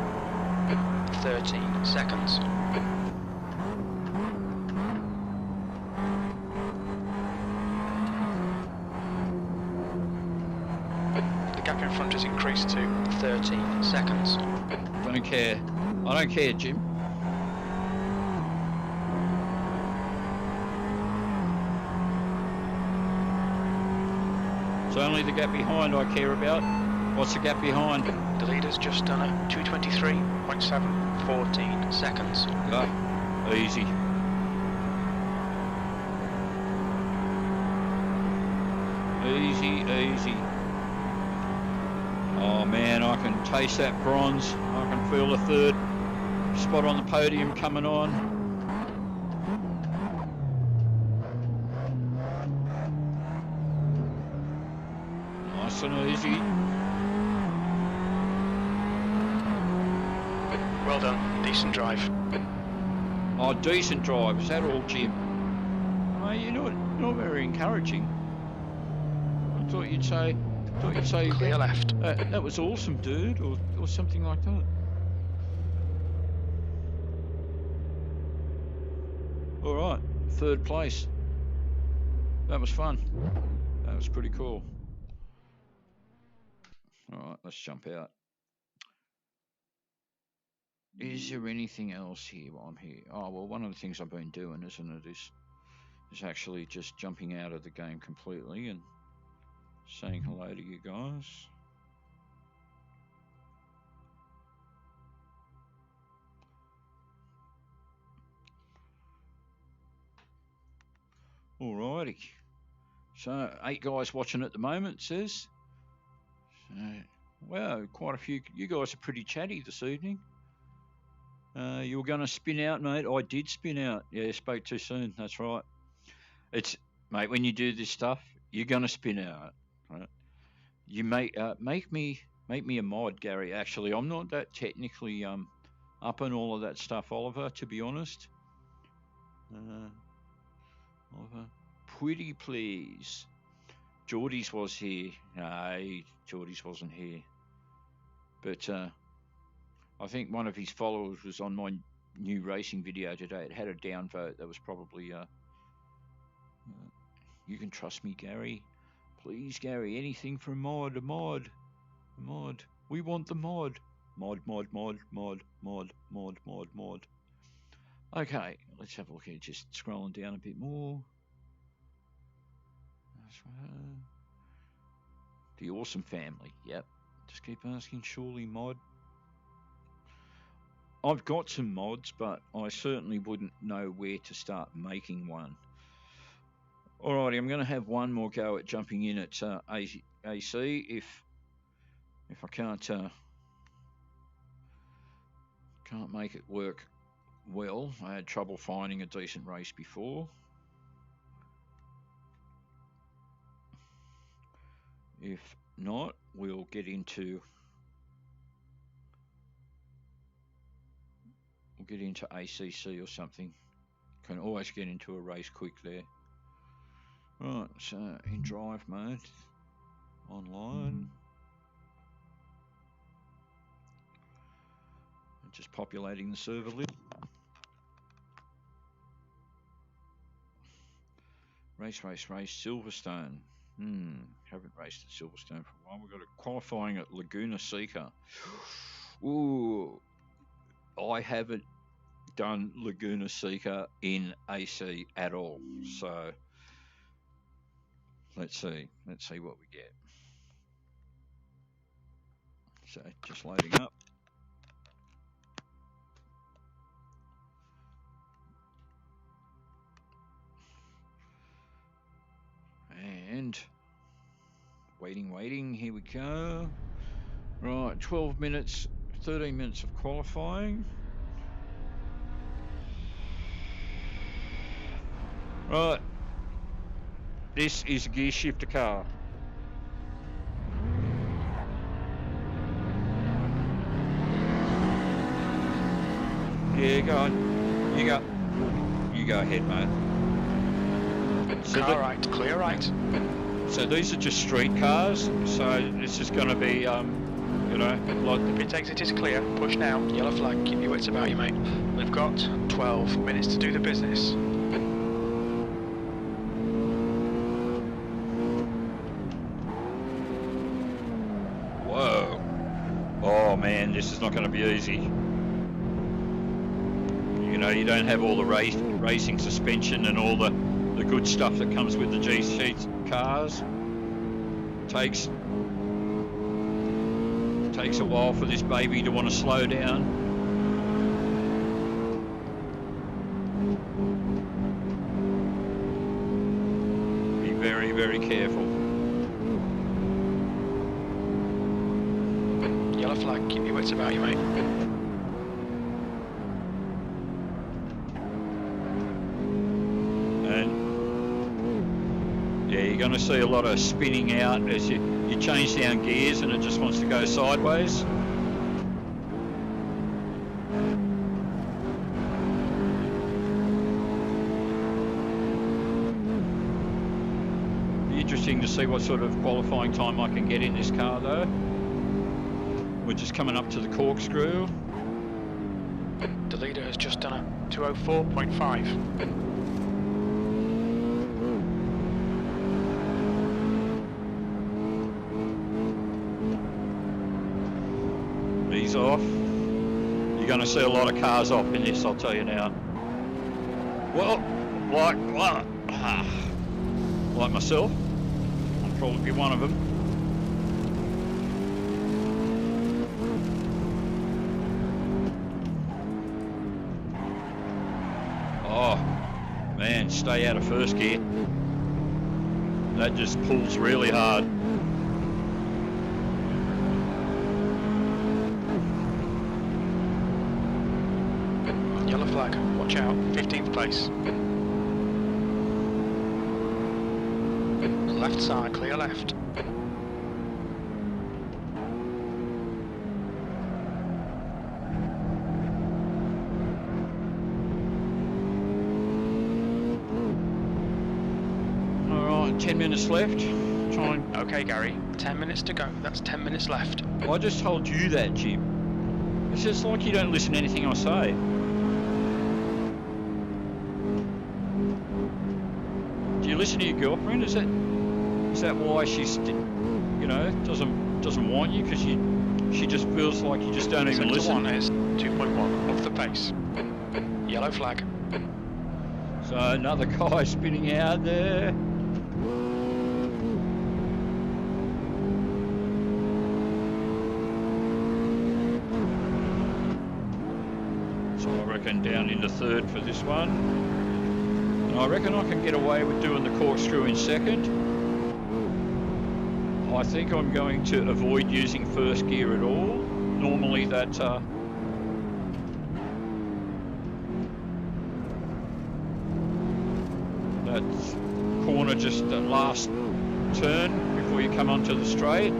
13 seconds. The gap in front has increased to 13 seconds. Don't care. I don't care, Jim. It's only the gap behind I care about. What's the gap behind? The leader's just done it. 2:23.7, 14 seconds. Go. Easy. Easy, easy. Oh man, I can taste that bronze. I can feel the third spot on the podium coming on. Nice and easy. Well done. Decent drive. Oh, decent drive. Is that all, Jim? Oh, you're not very encouraging. I thought you'd say Clear left. That was awesome, dude, or something like that. All right, third place. That was fun. That was pretty cool. All right, let's jump out. Is there anything else here while I'm here? Oh, well, one of the things I've been doing, isn't it, is actually just jumping out of the game completely and saying hello to you guys. Alrighty. So 8 guys watching at the moment, it says. So, wow, quite a few. You guys are pretty chatty this evening. You were going to spin out, mate. I did spin out. Yeah, spoke too soon. That's right. It's, mate, when you do this stuff, you're going to spin out. Right? You make me a mod, Gary. Actually, I'm not that technically up on all of that stuff, Oliver, to be honest. Oliver, pretty please. Geordie's was here. No, Geordie's wasn't here. But I think one of his followers was on my new racing video today. It had a downvote. That was probably... you can trust me, Gary. Please, Gary, anything for a mod. We want the mod. Mod. Okay, let's have a look here. Just scrolling down a bit more. That's right. The Orsum family. Yep. Just keep asking. Surely mod. I've got some mods, but I certainly wouldn't know where to start making one. Alrighty, I'm going to have one more go at jumping in at AC if I can't make it work well. I had trouble finding a decent race before. If not, we'll get into ACC or something. Can always get into a race quick there. Right, so in drive mode, online. Just populating the server list. Race, Silverstone. Haven't raced at Silverstone for a while. We've got a qualifying at Laguna Seca. Ooh, I haven't done Laguna Seca in AC at all. So let's see what we get. So just loading up. And waiting, here we go. Right, 12 minutes, 13 minutes of qualifying. Right, this is a gear shifter car. Yeah, go on. You go ahead, mate. So Car right, clear right. So these are just street cars. So this is going to be, you know, like... Pit exit is clear. Push now. Yellow flag. Keep your wits about you, mate. We've got 12 minutes to do the business. Whoa. Oh man, this is not going to be easy. know, you don't have all the racing suspension and all the good stuff that comes with the G-Sheet cars. Takes a while for this baby to want to slow down. Be very, very careful. Yellow flag, keep your wits about you, mate. You're going to see a lot of spinning out as you change down gears and it just wants to go sideways. Be interesting to see what sort of qualifying time I can get in this car though. We're just coming up to the corkscrew. The leader has just done a 204.5. Off. You're going to see a lot of cars off in this, I'll tell you now. Well, like myself, I'll probably be one of them. Oh, man, stay out of first gear. That just pulls really hard. Flag, watch out, 15th place. Left side, clear left. Alright, 10 minutes left. Try and... Okay, Gary, 10 minutes to go. That's 10 minutes left. I just told you that, Jim. It's just like you don't listen to anything I say. You listen to your girlfriend? Is that why she's, you know, doesn't want you, because she just feels like you just don't even listen? One is 2.1 off the pace. Yellow flag. So another guy spinning out there. So I reckon down into third for this one. I reckon I can get away with doing the corkscrew in second. I think I'm going to avoid using first gear at all. Normally that corner, just the last turn before you come onto the straight,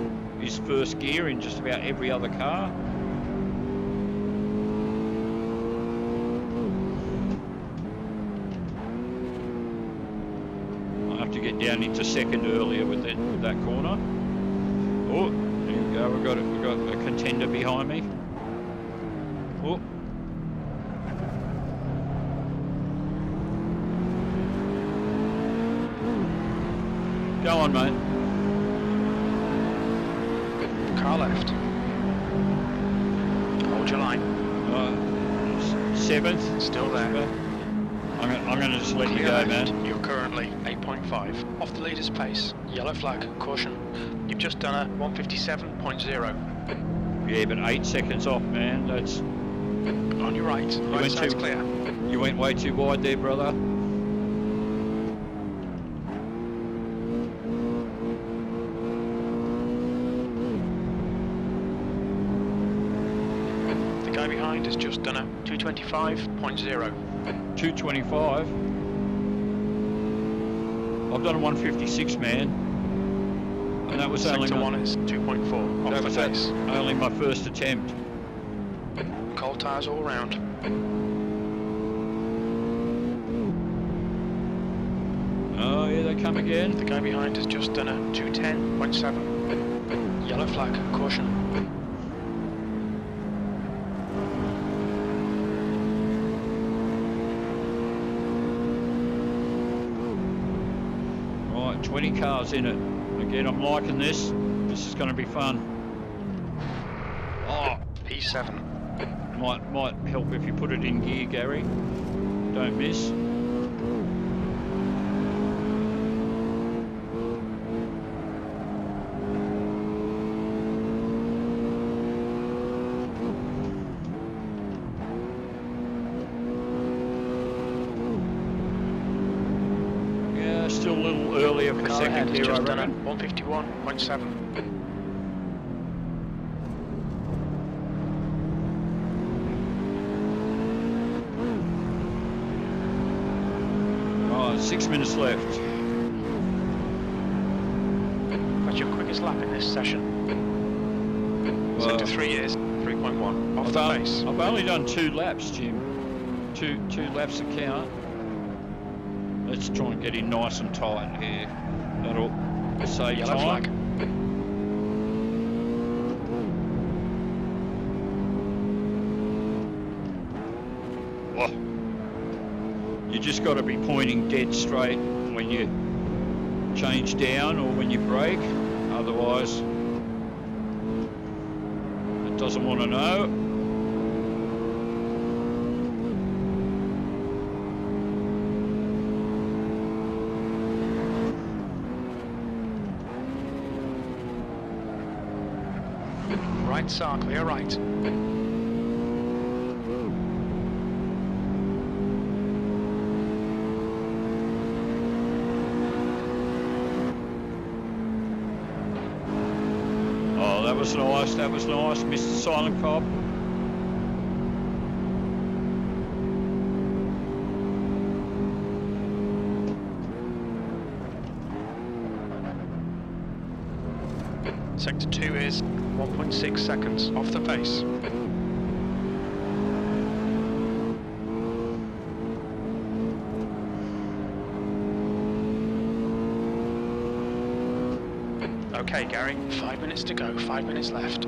is first gear in just about every other car. Get down into second earlier with that corner. Oh, there you go. We've got a contender behind me. Oh. Go on, mate. Car left. Hold your line. Seventh. Still there. I'm going to just let you go, man. You're currently 8.5 off the leader's pace. Yellow flag, caution. You've just done a 157.0. Yeah, but 8 seconds off, man. That's on your right. Right side's clear. You went way too wide there, brother. The guy behind has just done a 225.0. 225. I've done a 156, man, and that was Sector one is 2.4 off the pace. Only my first attempt. Cold tyres all round. Oh yeah, they come again. The guy behind has just done a 210.7. Yellow flag, caution. Right, 20 cars in it. Again, I'm liking this. This is going to be fun. Oh, P7. Might help if you put it in gear, Gary. Don't miss. Yeah, still a little earlier for second gear, I reckon. 151.7. Right, 6 minutes left. That's your quickest lap in this session. Sector 3 is 3.1 off the pace. I've only done 2 laps, Jim. Two laps to count. Let's try and get in nice and tight here. That'll save Yellow time. flag. Oh. You just got to be pointing dead straight when you change down or when you brake. Otherwise, it doesn't want to know. Right, SAR, clear right. Oh, that was nice, Mr. Silent Cop. Sector 2 is 1.6 seconds off the pace. Okay, Gary, 5 minutes to go, 5 minutes left.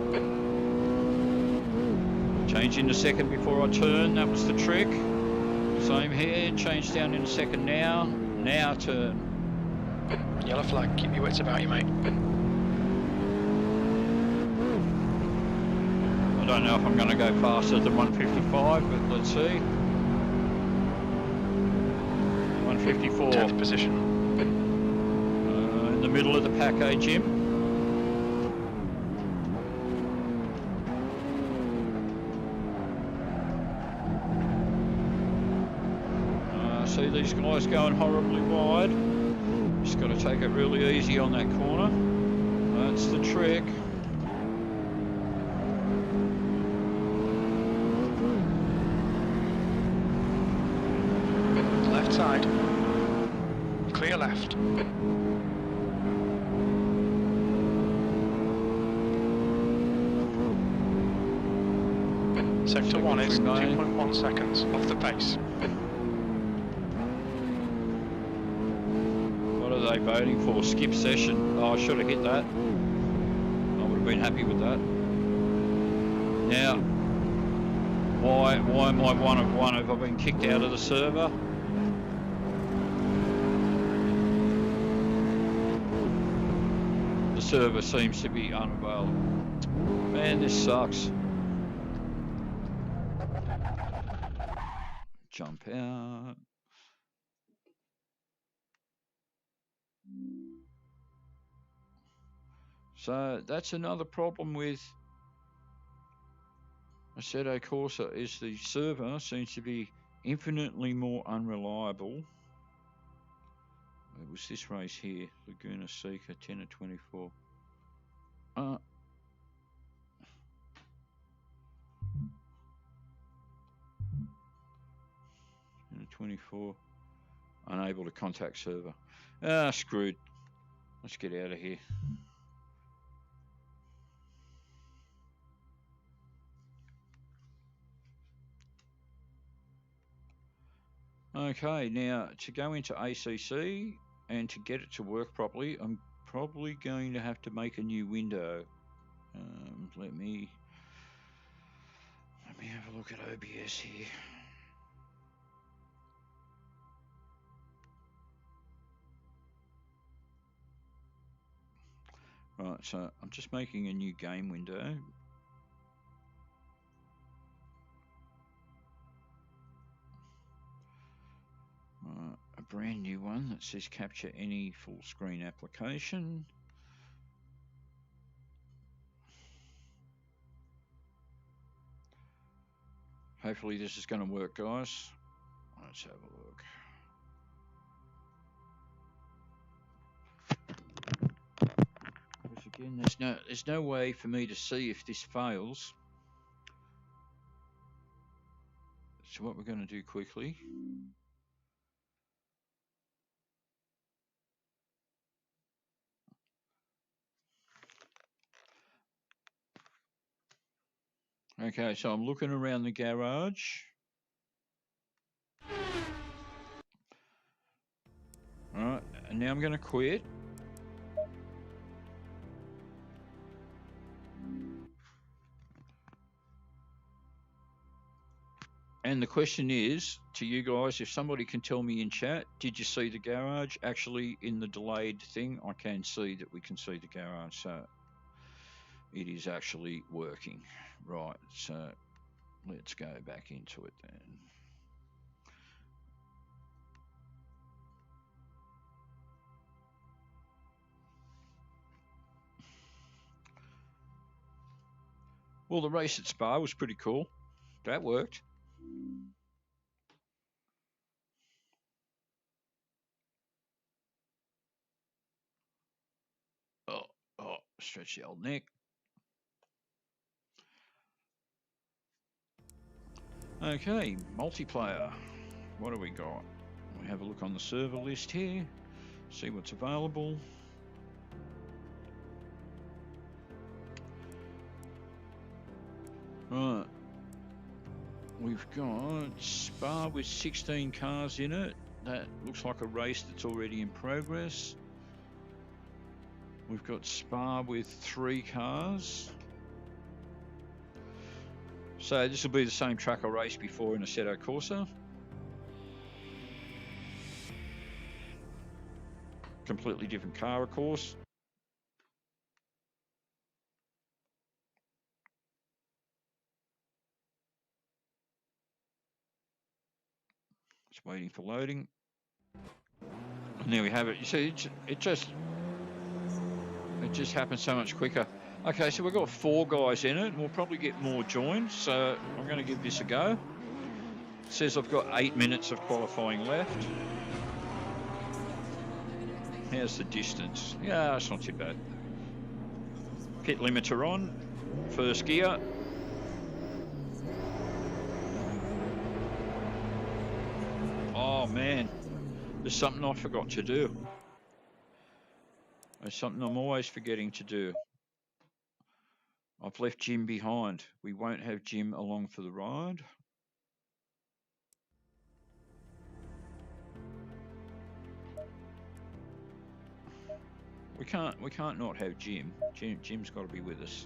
Change in a second before I turn, that was the trick. Same here, change down in a second now. Now turn. Yellow flag, keep your wits about you, mate. I don't know if I'm going to go faster than 155, but let's see. 154. 10th position. In the middle of the pack, eh, Jim? See these guys going horribly wide. Just got to take it really easy on that corner. That's the trick. Left side. Clear left. Sector 1 is 2.1 seconds off the pace. What are they voting for? Skip session. Oh, I should have hit that. I would have been happy with that. Now, why am I one of one? Have I been kicked out of the server? The server seems to be unavailable. Man, this sucks. Jump out. So that's another problem with Assetto Corsa, is the server seems to be infinitely more unreliable. It was this race here, Laguna Seca, 10 of 24. 24, unable to contact server. Screwed. Let's get out of here. Okay, now to go into ACC and to get it to work properly, I'm probably going to have to make a new window. Let me have a look at OBS here. Right, so I'm just making a new game window. brand new one that says capture any full screen application. Hopefully this is going to work, guys. Let's have a look. Because again, there's no way for me to see if this fails. So what we're going to do quickly. Okay, so I'm looking around the garage. All right, and now I'm going to quit. And the question is to you guys, if somebody can tell me in chat, did you see the garage? Actually, in the delayed thing, I can see that we can see the garage. So it is actually working. Right, so let's go back into it then. Well, the race at Spa was pretty cool. That worked. Oh, stretch the old neck. Okay, multiplayer. What do we got? We have a look on the server list here, see what's available. Right. We've got Spa with 16 cars in it. That looks like a race that's already in progress. We've got Spa with 3 cars. So this will be the same track I raced before in Assetto Corsa. Completely different car, of course. Just waiting for loading. And there we have it. You see, it just happens so much quicker. Okay, so we've got 4 guys in it, and we'll probably get more joined. So I'm going to give this a go. It says I've got 8 minutes of qualifying left. How's the distance? Yeah, it's not too bad. Pit limiter on. First gear. Oh man, there's something I forgot to do. There's something I'm always forgetting to do. I've left Jim behind. We won't have Jim along for the ride. We can't not have Jim. Jim's got to be with us.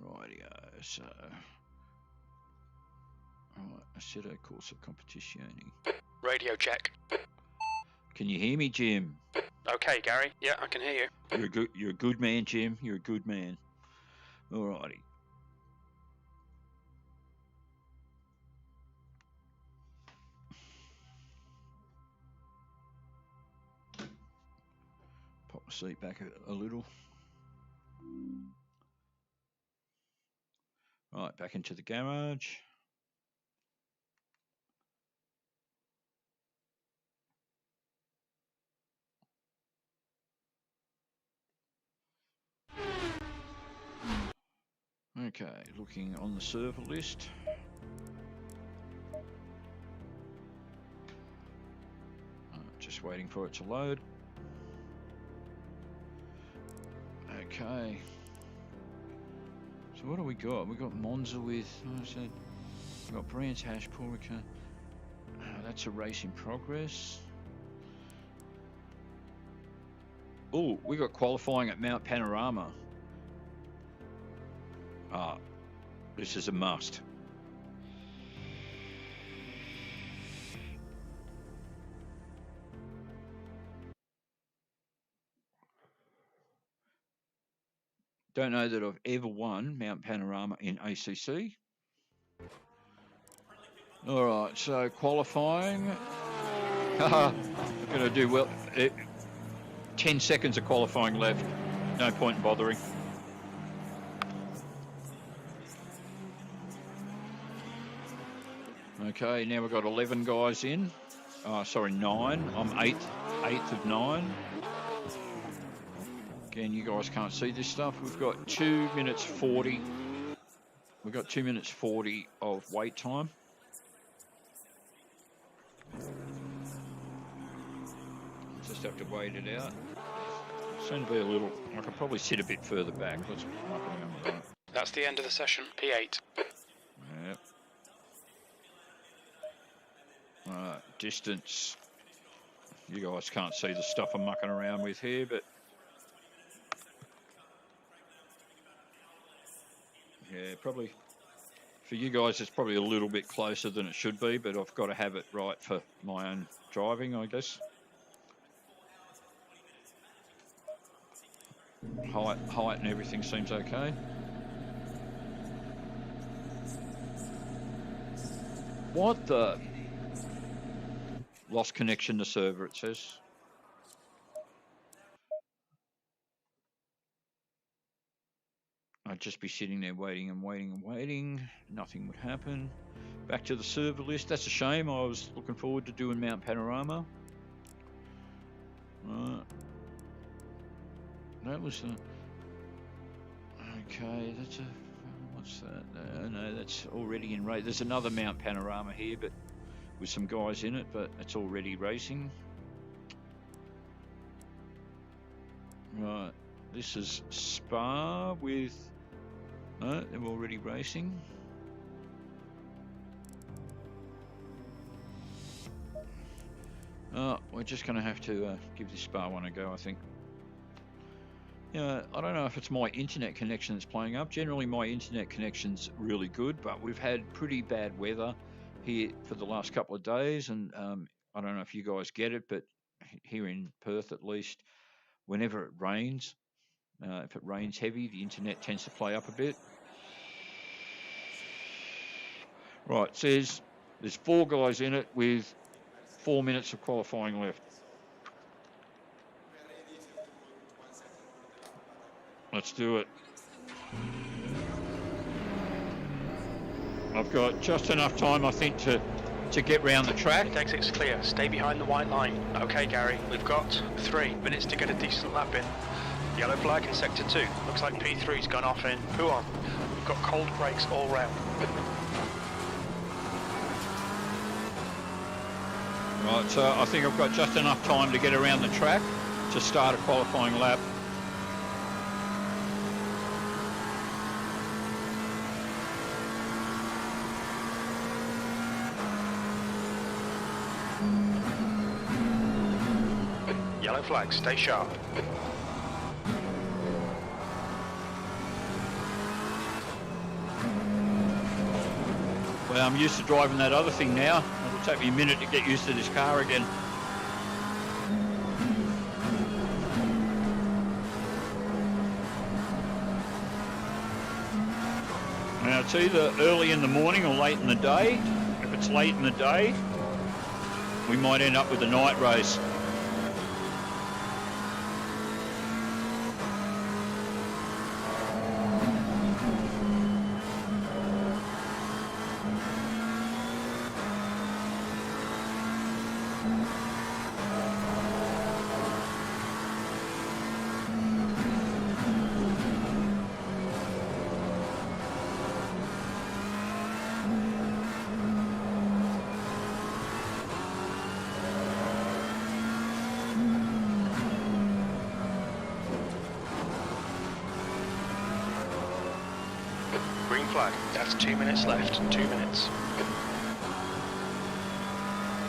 Rightio, so right, Assetto Corsa Competizione. Radio check. Can you hear me, Jim? Okay, Gary. Yeah, I can hear you. You're a good man, Jim. You're a good man. Alrighty. Pop the seat back a little. Right, back into the garage. Okay, looking on the server list. Just waiting for it to load. Okay. So what do we got? We got Monza with, we got Brands Hatch, Porica. That's a race in progress. Oh, we got qualifying at Mount Panorama. This is a must. Don't know that I've ever won Mount Panorama in ACC. All right, so qualifying. I'm going to do well. 10 seconds of qualifying left. No point in bothering. Okay, now we've got 11 guys in. Sorry, 9. I'm eighth of 9. Again, you guys can't see this stuff. We've got 2 minutes 40. We've got 2 minutes 40 of wait time. Just have to wait it out. Soon to be a little. I could probably sit a bit further back. Let's muck around with that. That's the end of the session. P8. Yep. Distance. You guys can't see the stuff I'm mucking around with here, but yeah, probably for you guys it's probably a little bit closer than it should be, but I've got to have it right for my own driving, I guess. Height and everything seems okay. What the? Lost connection to server, it says. I'd just be sitting there waiting and waiting and waiting. Nothing would happen. Back to the server list. That's a shame. I was looking forward to doing Mount Panorama. That was okay. That's a. What's that? No, that's already in race. There's another Mount Panorama here, but with some guys in it, but it's already racing. Right. This is Spa with. No, they're already racing. We're just going to have to give this Spa one a go, I think. Yeah, I don't know if it's my internet connection that's playing up. Generally, my internet connection's really good, but we've had pretty bad weather here for the last couple of days, and I don't know if you guys get it, but here in Perth at least, whenever it rains, if it rains heavy, the internet tends to play up a bit. Right, it says there's 4 guys in it with 4 minutes of qualifying left. Let's do it. I've got just enough time, I think, to get round the track. Exit's clear. Stay behind the white line. Okay, Gary, we've got 3 minutes to get a decent lap in. Yellow flag in sector 2. Looks like P3's gone off in Huon. We've got cold brakes all round. Right, so I think I've got just enough time to get around the track to start a qualifying lap. Yellow flag, stay sharp. Well, I'm used to driving that other thing now. It'll take me a minute to get used to this car again. Now, it's either early in the morning or late in the day. If it's late in the day, we might end up with a night race. Green flag. That's 2 minutes left. 2 minutes.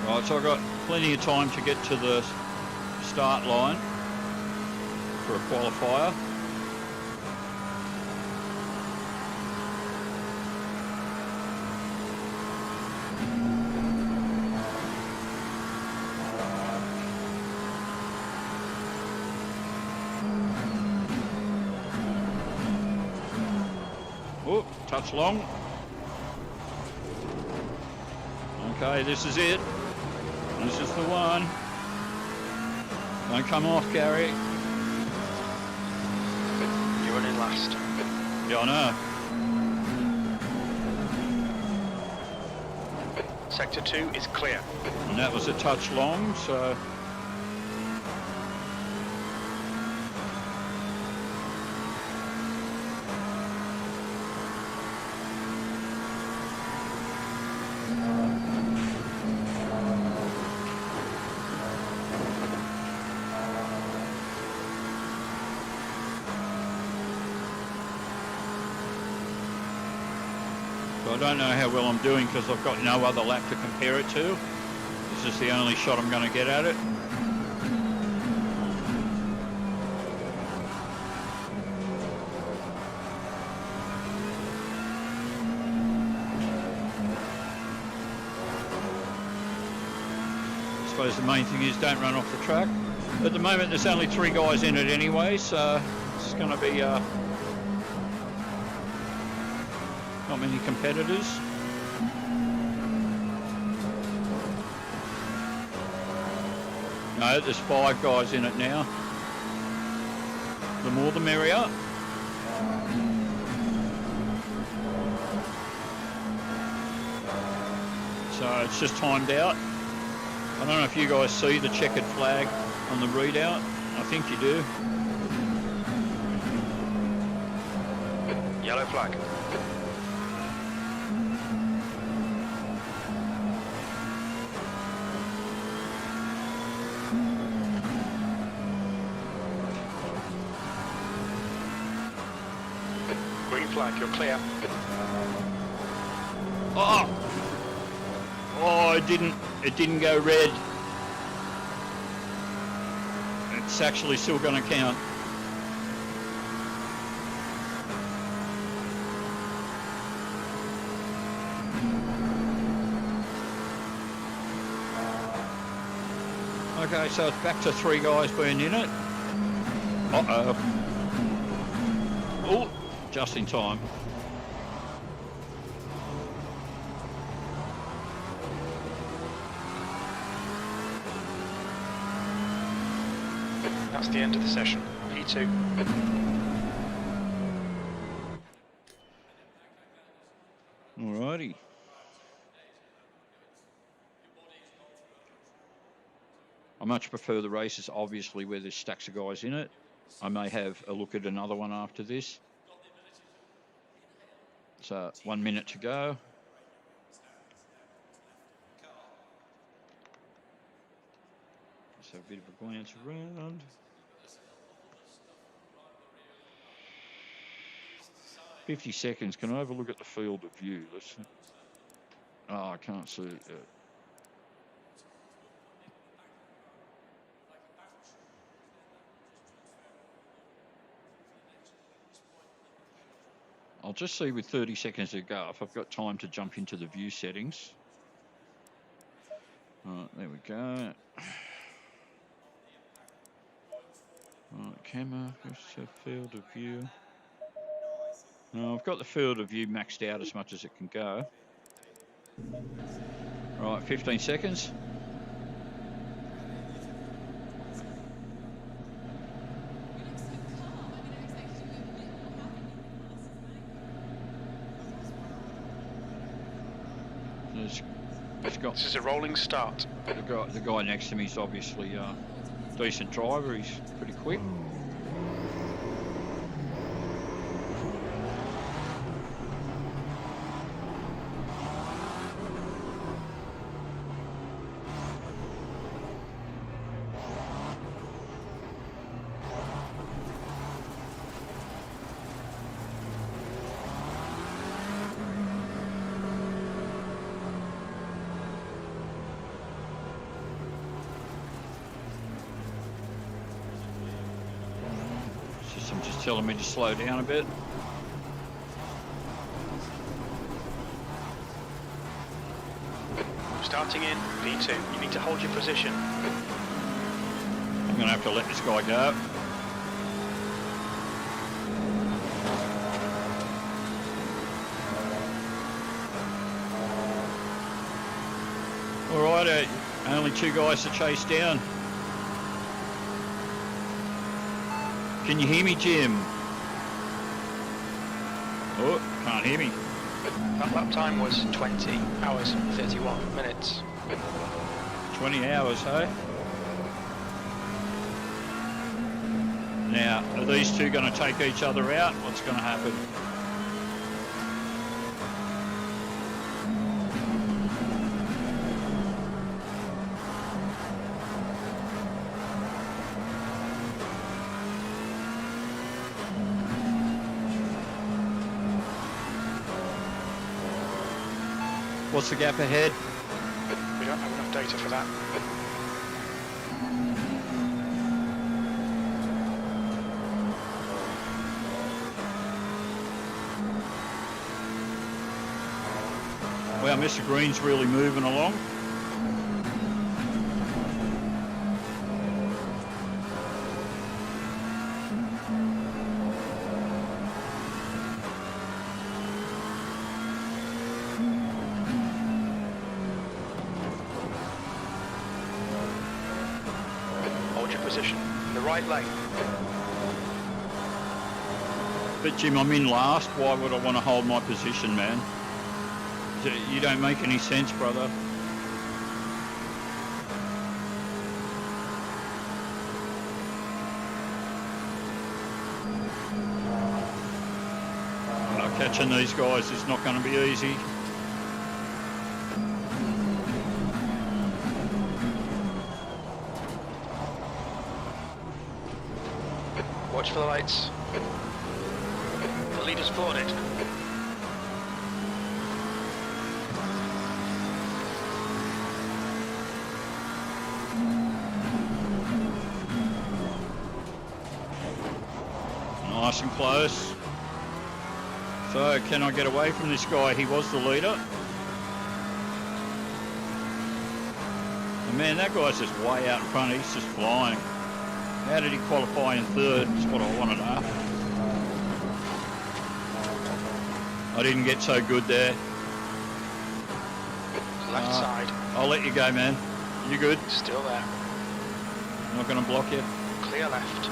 Right, so I've got plenty of time to get to the start line for a qualifier. Touch long. Okay, this is it. This is the one. Don't come off, Gary. You're running last. Yeah, I know. Sector 2 is clear. And that was a touch long, so... I don't know how well I'm doing because I've got no other lap to compare it to. This is the only shot I'm going to get at it. I suppose the main thing is don't run off the track. At the moment there's only 3 guys in it anyway, so it's going to be not many competitors. No, there's 5 guys in it now. The more the merrier. So it's just timed out. I don't know if you guys see the checkered flag on the readout. I think you do. Yellow flag. Green flag, you're clear. Oh! Oh, it didn't go red. It's actually still going to count. Okay, so it's back to 3 guys being in it. Uh-oh. Oh, just in time. That's the end of the session. P2. Alrighty. I much prefer the races, obviously, where there's stacks of guys in it. I may have a look at another one after this. So 1 minute to go. Let's have a bit of a glance around. $50 seconds. Can I have a look at the field of view? Let's. Oh, I can't see it yet. I'll just see with 30 seconds to go if I've got time to jump into the view settings. Right, there we go. Right, camera, field of view. No, I've got the field of view maxed out as much as it can go. Right, 15 seconds. This is a rolling start. The guy next to me is obviously a decent driver. He's pretty quick. Just telling me to slow down a bit. Starting in P2. You need to hold your position. I'm going to have to let this guy go. only 2 guys to chase down. Can you hear me, Jim? Oh, can't hear me. That lap time was 20 hours and 31 minutes. 20 hours, hey? Now, are these two going to take each other out? What's going to happen? What's the gap ahead? We don't have enough data for that. Wow, Mr. Green's really moving along. Hold your position in the right lane. But Jim, I'm in last. Why would I want to hold my position, man? You don't make any sense, brother. Catching these guys is not going to be easy. Watch for the lights. The leader's boarded. Nice and close. So, can I get away from this guy? He was the leader. And man, that guy's just way out in front. He's just flying. How did he qualify in third? That's what I want to know. I didn't get so good there. Left side. I'll let you go, man. You good? Still there. I'm not going to block you. Clear left.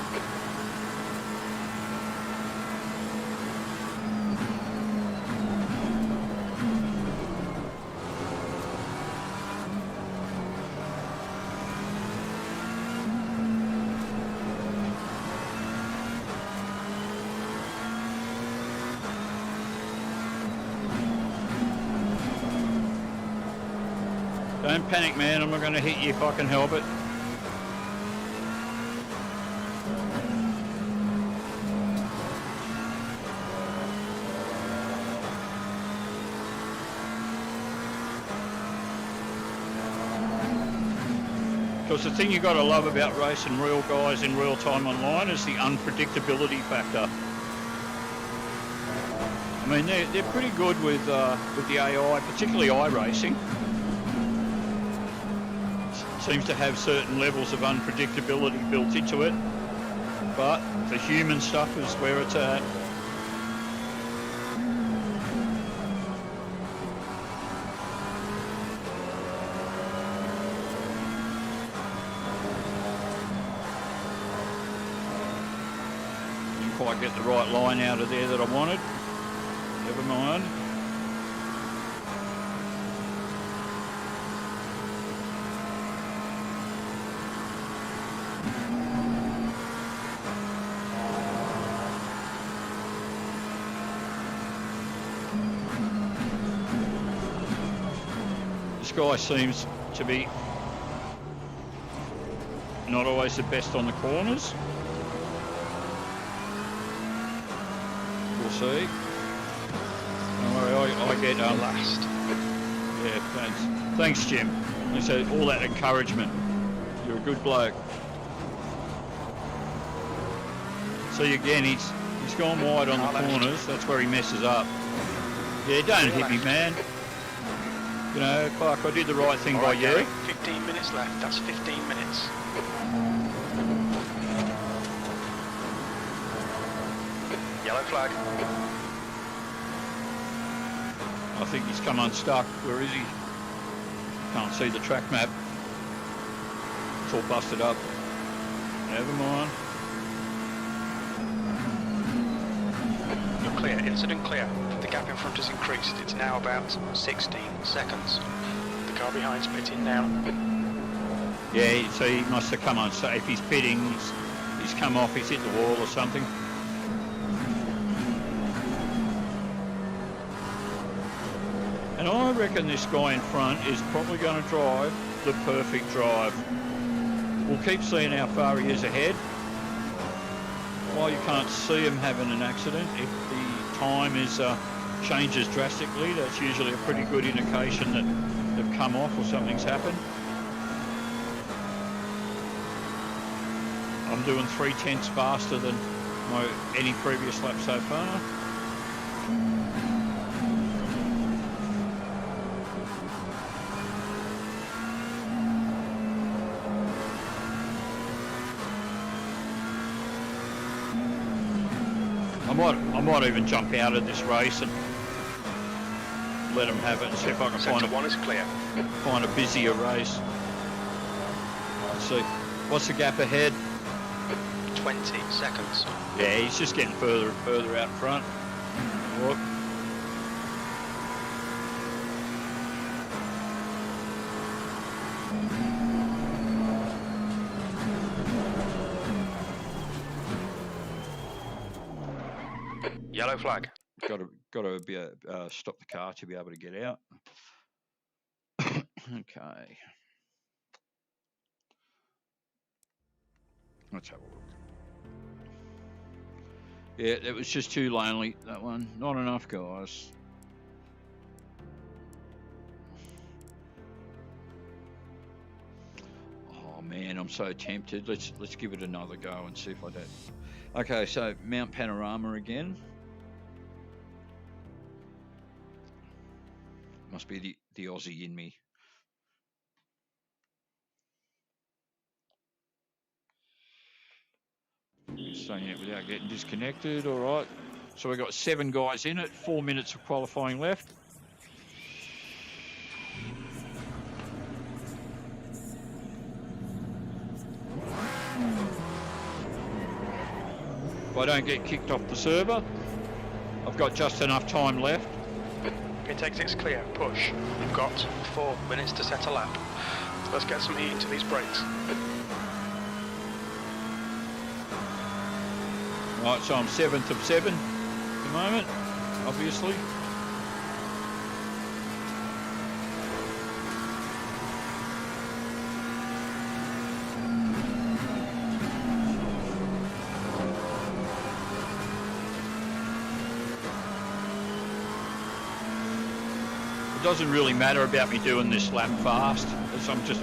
Don't panic, man. I'm not going to hit you if I can help it. Because the thing you got to love about racing real guys in real time online is the unpredictability factor. I mean, they're pretty good with the AI, particularly iRacing. Seems to have certain levels of unpredictability built into it, but the human stuff is where it's at. Didn't quite get the right line out of there that I wanted. Never mind. This guy seems to be not always the best on the corners. We'll see. Don't worry, I get last. Yeah, thanks. Thanks, Jim. So all that encouragement. You're a good bloke. See again, he's gone wide on the corners. That's where he messes up. Yeah, don't hit me, man. You know, fuck, I did the right thing by you. 15 minutes left. That's 15 minutes. Yellow flag. I think he's come unstuck. Where is he? Can't see the track map. it's all busted up. Never mind. You're clear. Incident clear. The gap in front has increased. It's now about 16 seconds. The car behind's pitting now. Yeah, so he must have come on. So if he's pitting, he's come off, he's hit the wall or something. And I reckon this guy in front is probably going to drive the perfect drive. We'll keep seeing how far he is ahead. While you can't see him having an accident, if the time is changes drastically, that's usually a pretty good indication that they've come off or something's happened. I'm doing 3/10 faster than any previous lap so far. I might even jump out of this race and let them have it and see if I can find a busier race. Let's see. What's the gap ahead? 20 seconds. Yeah, he's just getting further and further out front. Look. Yellow flag. Got to be stop the car to be able to get out. Okay. Let's have a look. Yeah, it was just too lonely, that one. Not enough guys. Oh man, I'm so tempted. Let's give it another go and see if I do. Okay, so Mount Panorama again. Must be the Aussie in me. Saying it without getting disconnected. All right. So we've got 7 guys in it. 4 minutes of qualifying left. If I don't get kicked off the server, I've got just enough time left. Pit exit's clear. Push. You've got 4 minutes to set a lap. Let's get some heat into these brakes. Right, so I'm 7th of 7 at the moment, obviously. It doesn't really matter about me doing this lap fast, as I'm just,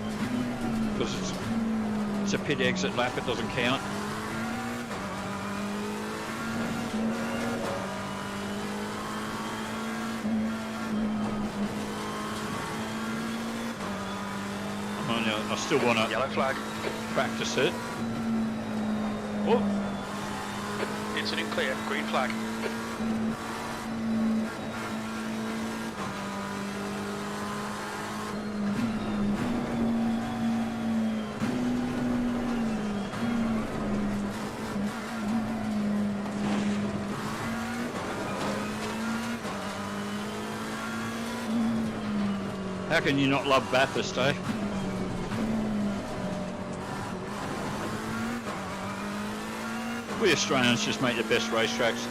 because it's a pit exit lap, it doesn't count. I still want to yellow flag. Practice it. Oh. Incident clear. Green flag. How can you not love Bathurst, eh? We Australians just make the best racetracks.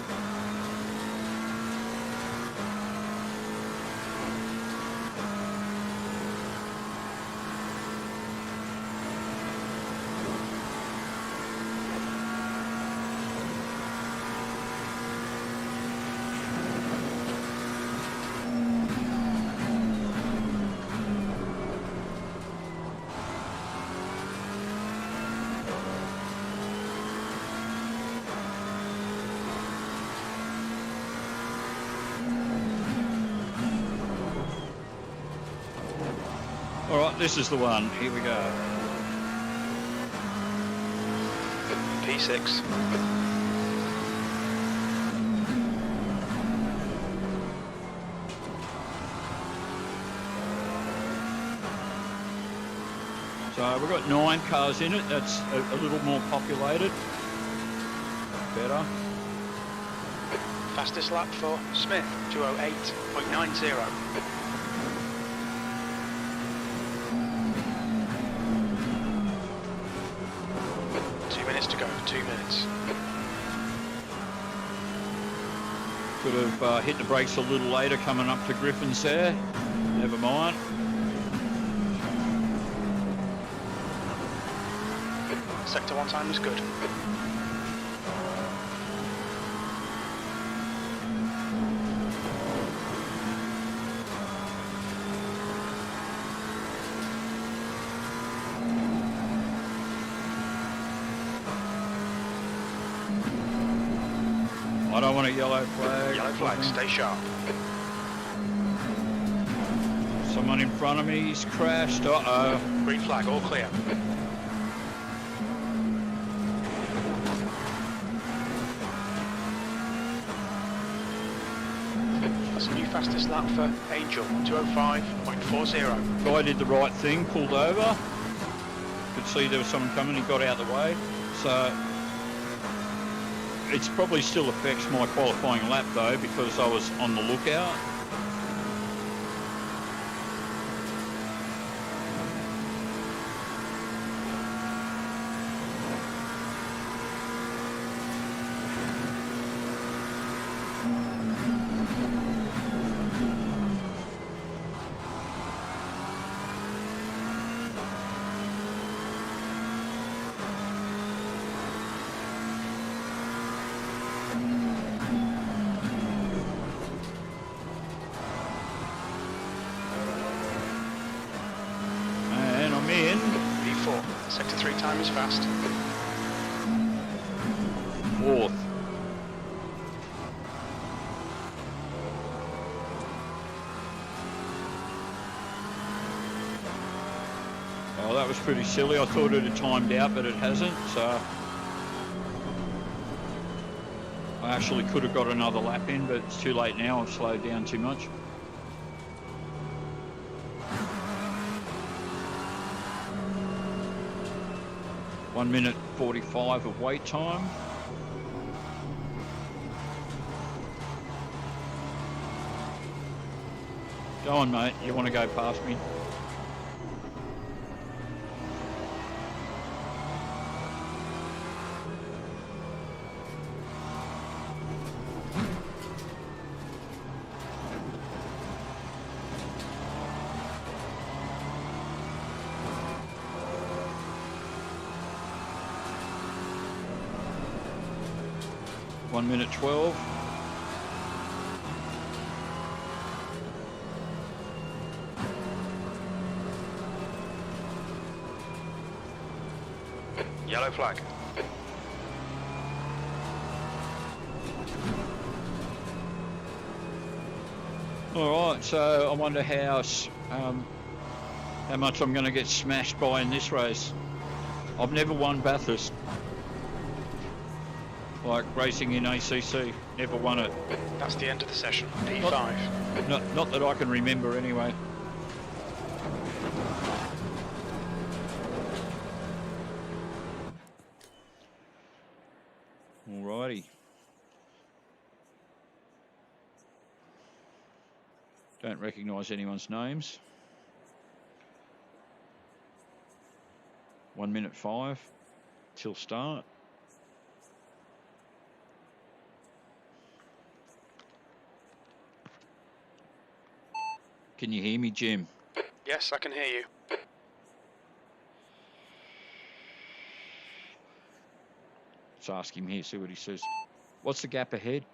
All right, this is the one. Here we go. P6. So we've got 9 cars in it. That's a little more populated. Better. Fastest lap for Smith, 2:08.90. 2 minutes to go, 2 minutes. Could have hit the brakes a little later coming up to Griffin's there. Never mind. Sector 1 time is good. I don't want a yellow flag. Yellow flag, stay sharp. Someone in front of me's crashed. Uh-oh. Green flag, all clear. That's a new fastest lap for Angel, 2:05.40. Guy did the right thing, pulled over. Could see there was someone coming, he got out of the way. So it probably still affects my qualifying lap though, because I was on the lookout. Sector 3 time is fast. 4th. Oh, that was pretty silly. I thought it had timed out, but it hasn't, so I actually could have got another lap in, but it's too late now. I've slowed down too much. One minute 45 of wait time. Go on, mate. You want to go past me? One minute 12. Yellow flag. All right, so I wonder how much I'm going to get smashed by in this race. I've never won Bathurst. Like racing in ACC, never won it. That's the end of the session, P5. Not that I can remember anyway. Alrighty. Don't recognise anyone's names. 1 minute 5 till start. Can you hear me, Jim? Yes, I can hear you. Let's ask him here, see what he says. What's the gap ahead?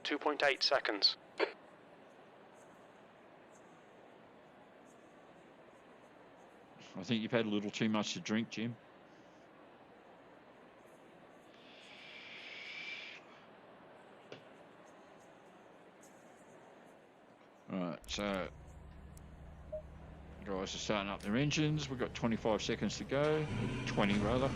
2.8 seconds. I think you've had a little too much to drink, Jim. Right, so guys are starting up their engines. We've got 25 seconds to go. 20 rather.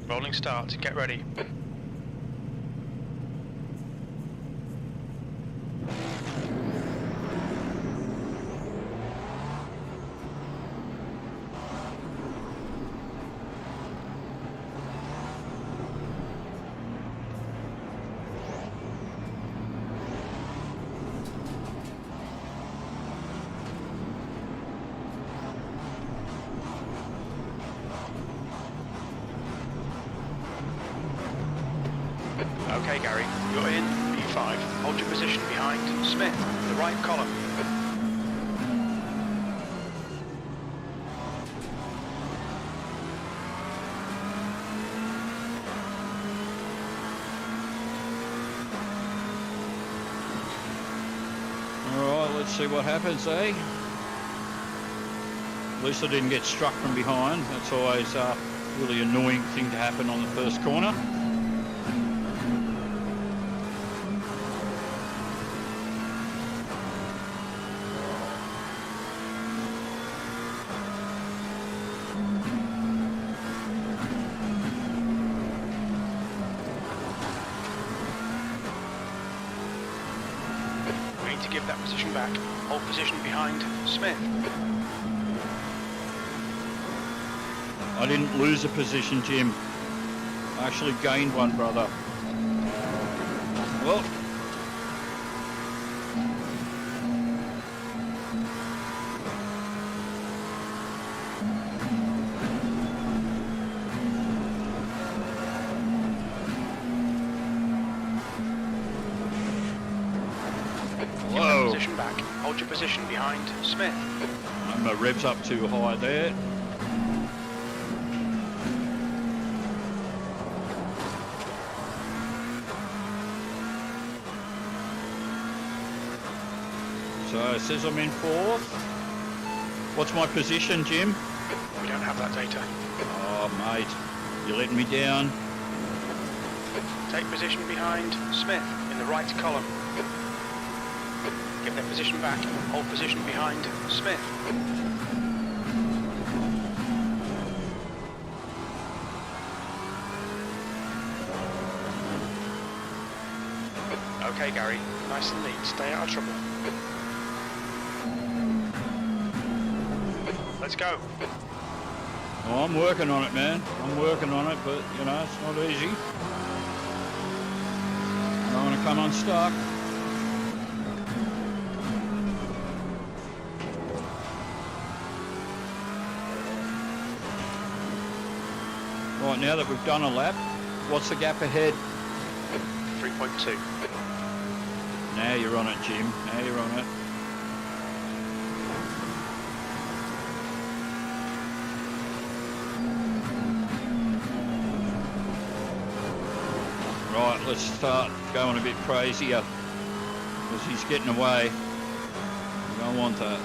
Rolling start, get ready. Okay, Gary, you're in P5. Hold your position behind Smith, the right column. Alright, let's see what happens, eh? At least I didn't get struck from behind. That's always a really annoying thing to happen on the first corner. To give that position back. Hold position behind Smith. I didn't lose a position, Jim. I actually gained one, brother. Well, Position back. Hold your position behind Smith. My revs up too high there. So it says I'm in fourth. What's my position, Jim? We don't have that data. Oh, mate, you're letting me down. Take position behind Smith in the right column. Give that position back. Hold position behind Smith. Okay, Gary. Nice and neat. Stay out of trouble. Let's go. Oh, I'm working on it, man. I'm working on it, but, you know, it's not easy. I don't want to come unstuck. Right, now that we've done a lap, what's the gap ahead? 3.2. Now you're on it, Jim. Now you're on it. Right, let's start going a bit crazier because he's getting away. We don't want that.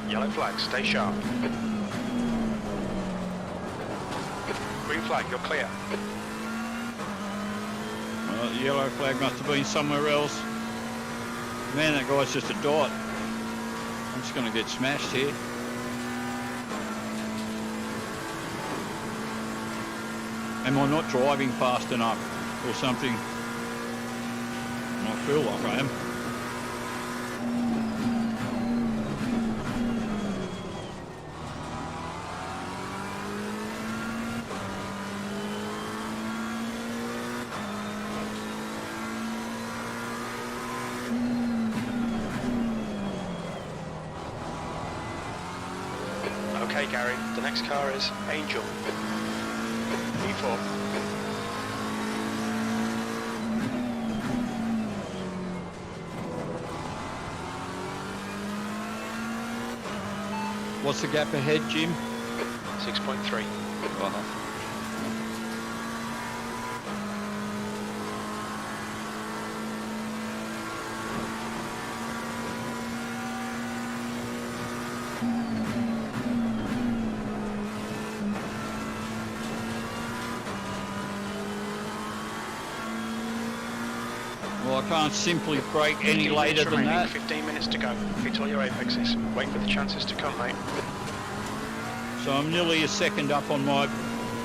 Yellow flag, stay sharp. Green flag, you're clear. Well, the yellow flag must have been somewhere else. Man, that guy's just a dot. I'm just going to get smashed here. Am I not driving fast enough or something? I feel like I am. Okay, Gary, the next car is Angel. E4. What's the gap ahead, Jim? 6.3. Well, I can't simply break any later than that. 15 minutes to go. Hit all your apexes. Wait for the chances to come, mate. So I'm nearly a second up on my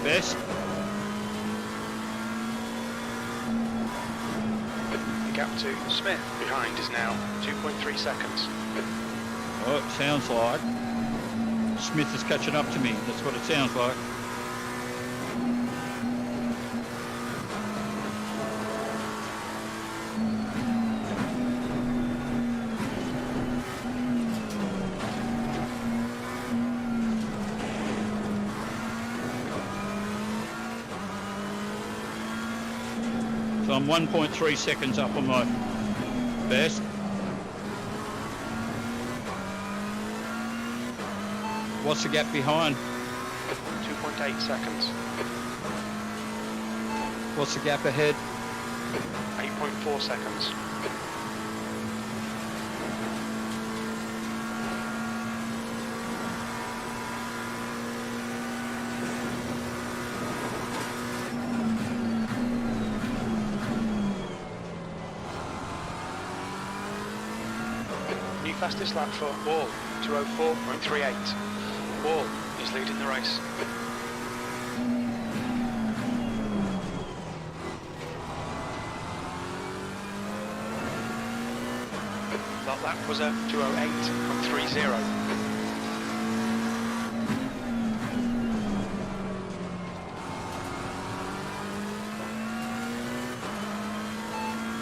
best. The gap to Smith behind is now 2.3 seconds. Oh, it sounds like Smith is catching up to me. That's what it sounds like. So I'm 1.3 seconds up on my best. What's the gap behind? 2.8 seconds. What's the gap ahead? 8.4 seconds. New fastest lap for Wall, 2:04.38. Wall is leading the race. That lap was a 2:08.30.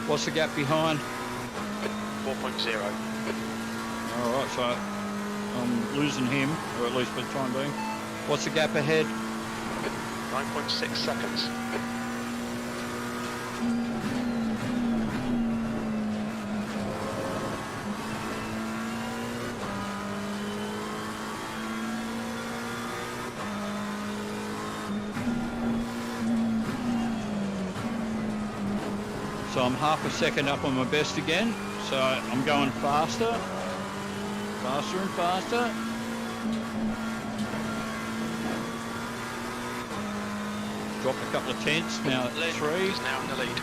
What's the gap behind? 4.0. Alright, so I'm losing him, or at least for the time being. What's the gap ahead? 9.6 seconds. So I'm half a second up on my best again. So I'm going faster. Faster and faster. Dropped a couple of tenths, now at 3. He's now in the lead.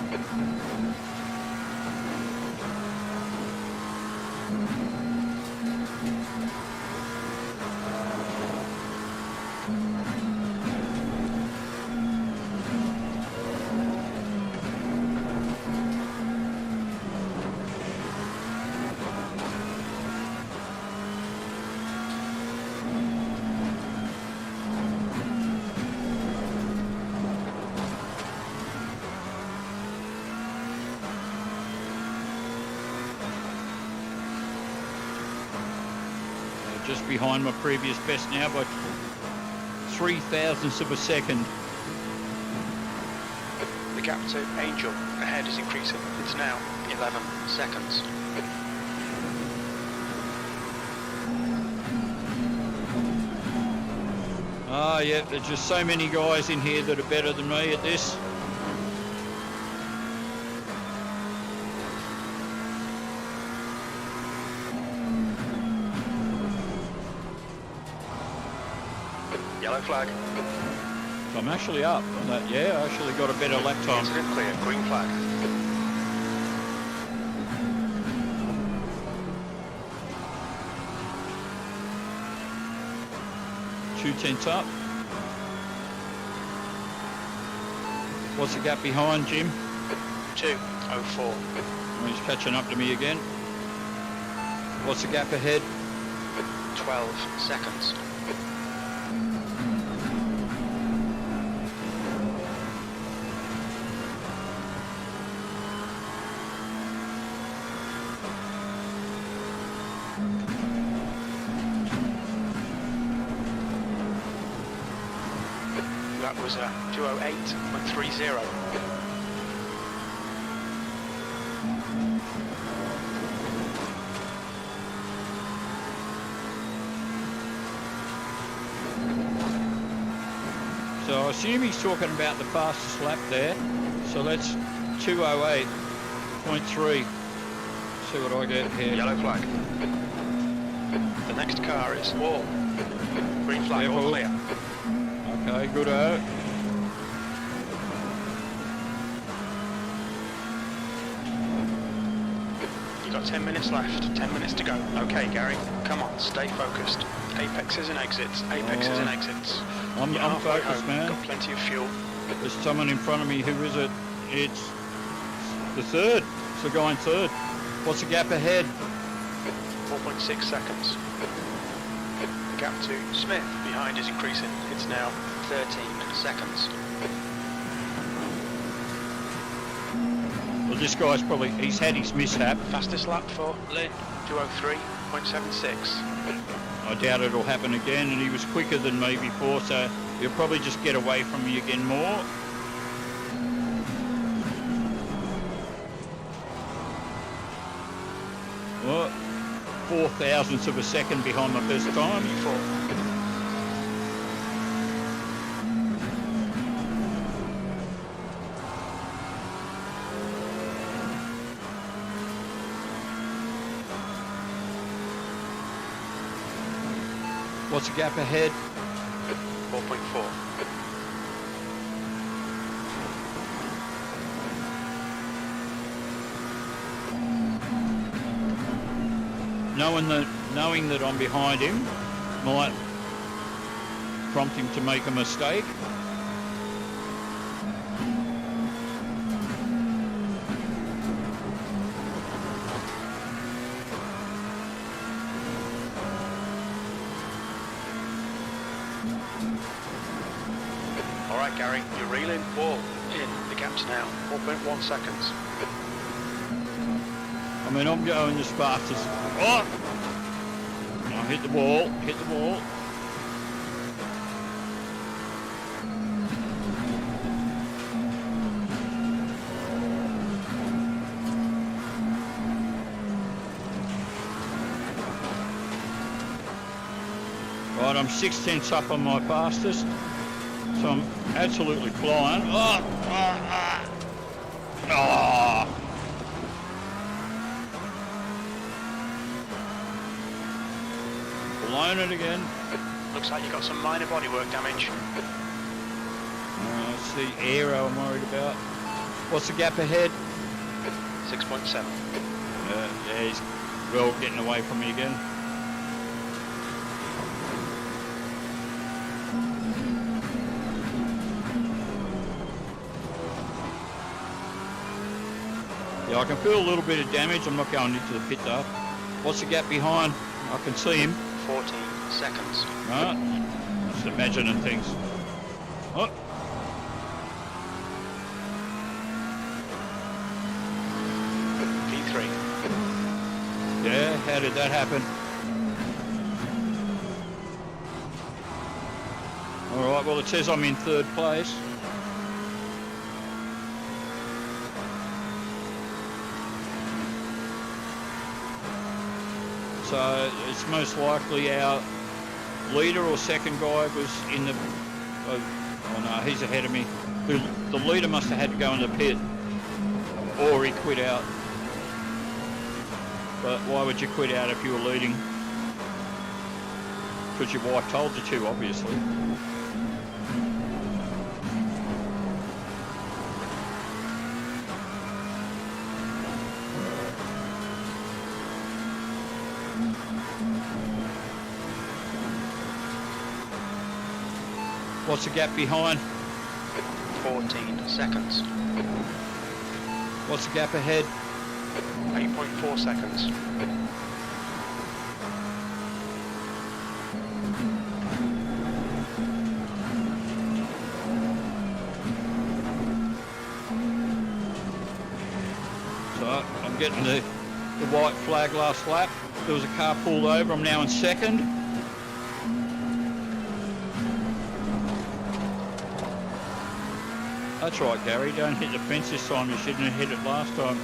Just behind my previous best now by 0.003 of a second. The gap to Angel ahead is increasing. It's now 11 seconds. Ah, yeah, there's just so many guys in here that are better than me at this. Yellow flag. So I'm actually up on that. Yeah, I actually got a better lap time. Incident clear. Green flag. Two tenths up. What's the gap behind, Jim? 2:04. He's catching up to me again. What's the gap ahead? 12 seconds. That was a 2:08.30. I assume he's talking about the fastest lap there. So that's 2:08.3. See what I get here. Yellow flag. The next car is wall. Green flag, Careful. all clear. Okay, good. You've got 10 minutes left, 10 minutes to go. Okay, Gary, come on, stay focused. Apexes and exits, apexes and exits. I'm focused, man. Got plenty of fuel. There's someone in front of me. Who is it? It's the third. It's the guy in third. What's the gap ahead? 4.6 seconds. The gap to Smith behind is increasing. It's now 13 seconds. Well, this guy's probably, he's had his mishap. Fastest lap for Lynn, 2:03.76. I doubt it'll happen again, and he was quicker than me before, so he'll probably just get away from me again more. What? 4 thousandths of a second behind my best time. What's the gap ahead? 4.4. Knowing that I'm behind him might prompt him to make a mistake. All right, Gary, you're reeling. Wall in. The gap's now 4.1 seconds. I mean, I'm going as fast as... Oh! Now hit the wall, hit the wall. Right, I'm 6/10 up on my fastest. So I'm absolutely flying. Oh! Blown it again. Looks like you got some minor bodywork damage. It's the aero I'm worried about. What's the gap ahead? 6.7. Yeah, he's well getting away from me again. Yeah, I can feel a little bit of damage. I'm not going into the pit though. What's the gap behind? I can see him. 14 seconds. Right. Just imagining things. Oh. P3. Yeah, how did that happen? Alright, well it says I'm in third place. So it's most likely our leader or second guy was in the... Oh no, he's ahead of me. The leader must have had to go in the pit. Or he quit out. But why would you quit out if you were leading? Because your wife told you to, obviously. What's the gap behind? 14 seconds. What's the gap ahead? 8.4 seconds. So I'm getting the white flag last lap. There was a car pulled over. I'm now in second. That's right, Gary. Don't hit the fence this time. You shouldn't have hit it last time.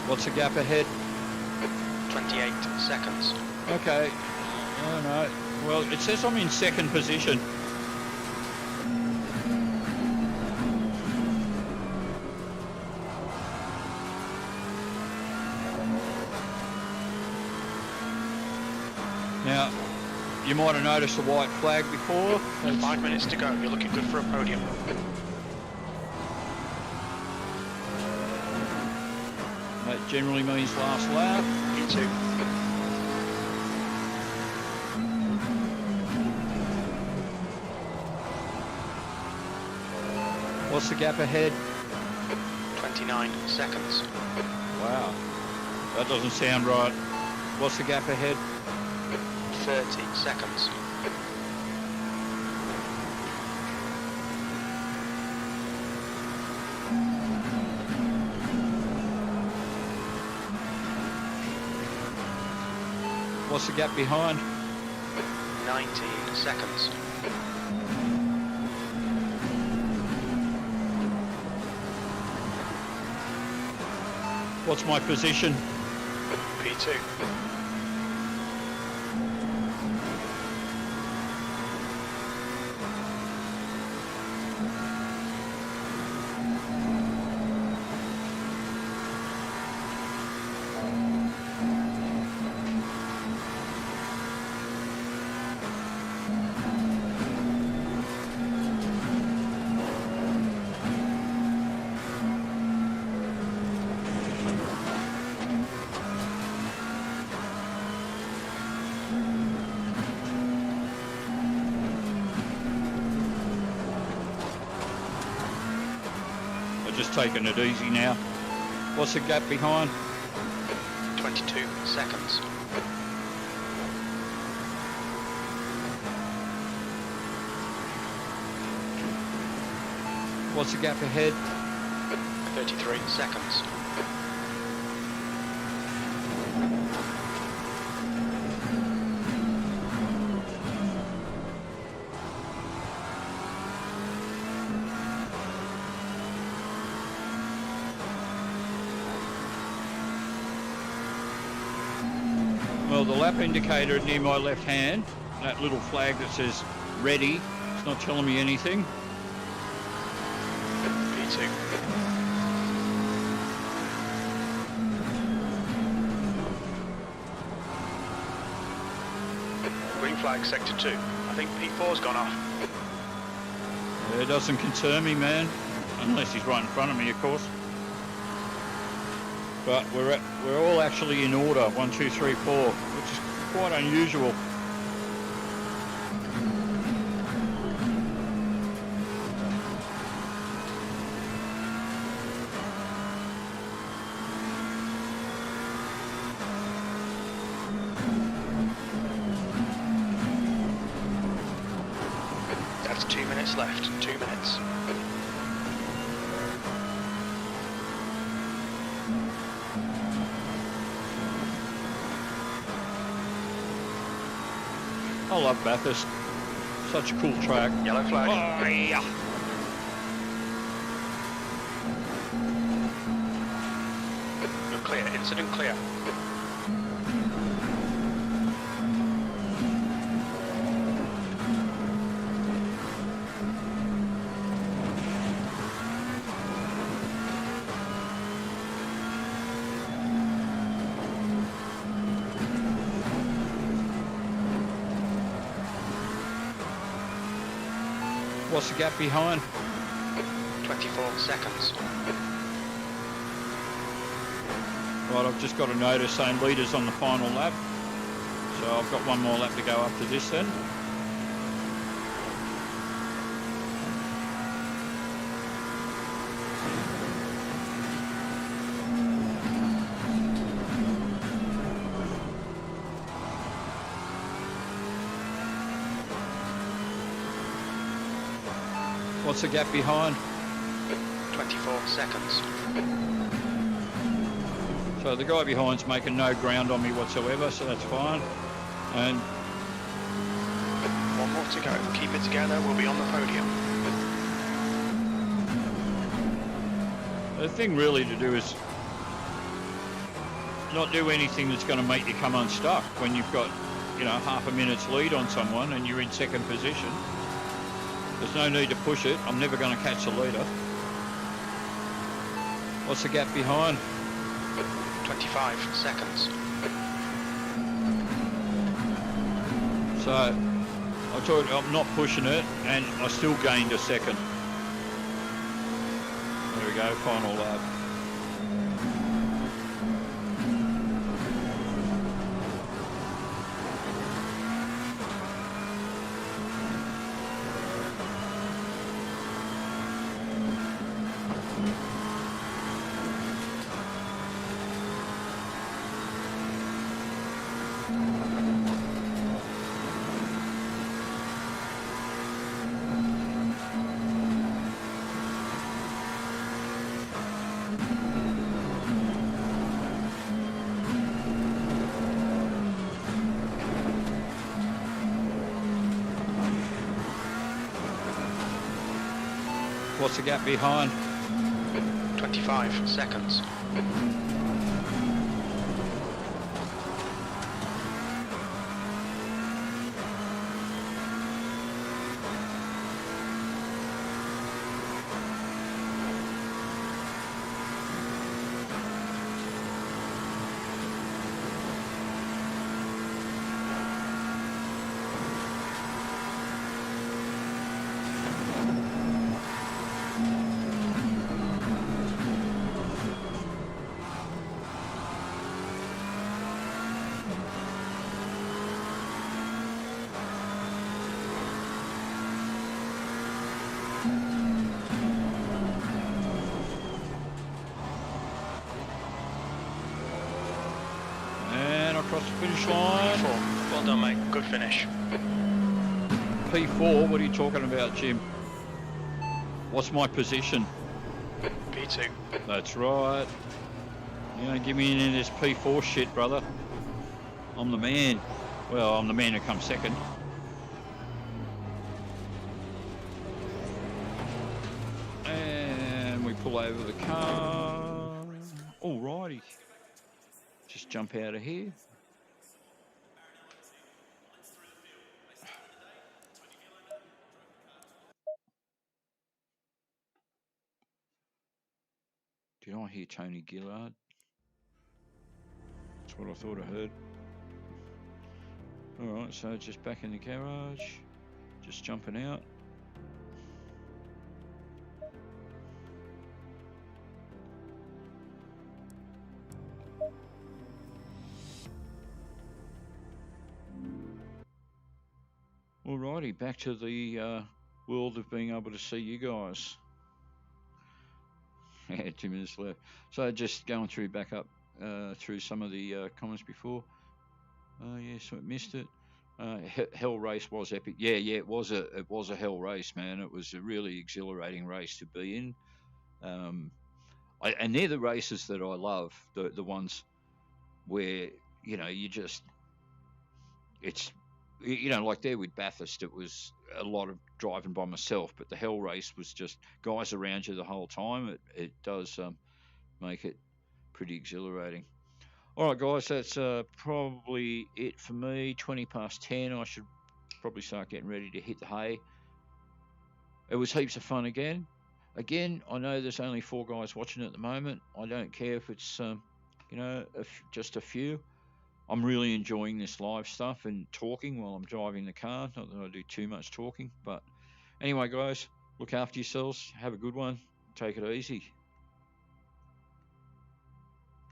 What's the gap ahead? 28 seconds. Okay. Oh no. Well, it says I'm in second position. Now, you might have noticed a white flag before. 5 minutes to go. You're looking good for a podium. That generally means last lap. P2. What's the gap ahead? 29 seconds. Wow. That doesn't sound right. What's the gap ahead? 30 seconds. What's the gap behind? 19 seconds. What's my position? P2. Just taking it easy now. What's the gap behind? 22 seconds. What's the gap ahead? 33 seconds. Well, the lap indicator near my left hand, that little flag that says ready, it's not telling me anything. P2. Green flag sector 2. I think P4's gone off. It doesn't concern me, man, unless he's right in front of me, of course. But we're all actually in order, 1, 2, 3, 4, which is quite unusual. That's 2 minutes left. 2 minutes. I love Bathurst. Such a cool track. Yellow flag. Oh, yeah. You're clear. Incident clear. What's the gap behind? 24 seconds. Right, I've just got a notice saying leaders on the final lap. So I've got one more lap to go after this then. What's the gap behind? 24 seconds. So the guy behind's making no ground on me whatsoever, so that's fine. And One more to go. Keep it together. We'll be on the podium. the thing really to do is not do anything that's going to make you come unstuck when you've got, half a minute's lead on someone and you're in second position. There's no need to push it. I'm never going to catch the leader. What's the gap behind? 25 seconds. So I told you I'm not pushing it, and I still gained a second. There we go, final lap. What's the gap behind? 25 seconds. Across the finish line. P4. Well done, mate. Good finish. P4? What are you talking about, Jim? What's my position? P2. That's right. You don't give me any of this P4 shit, brother. I'm the man. Well, I'm the man who comes second. And we pull over the car. Alrighty. Just jump out of here. Did I hear Tony Gillard? That's what I thought I heard. Alright, so just back in the garage. Just jumping out. Alrighty, back to the world of being able to see you guys. Yeah, 2 minutes left. So just going through back up through some of the comments before. Yeah, so I missed it. Hell race was epic. Yeah, it was a hell race, man. It was a really exhilarating race to be in. And they're the races that I love. The ones where it's like there with Bathurst, it was a lot of driving by myself, but the hell race was just guys around you the whole time. It does make it pretty exhilarating. All right, guys, that's probably it for me. 20 past 10. I should probably start getting ready to hit the hay. It was heaps of fun again. I know there's only 4 guys watching at the moment. I don't care if it's just a few. I'm really enjoying this live stuff and talking while I'm driving the car. Not that I do too much talking, but anyway, guys, look after yourselves. Have a good one. Take it easy.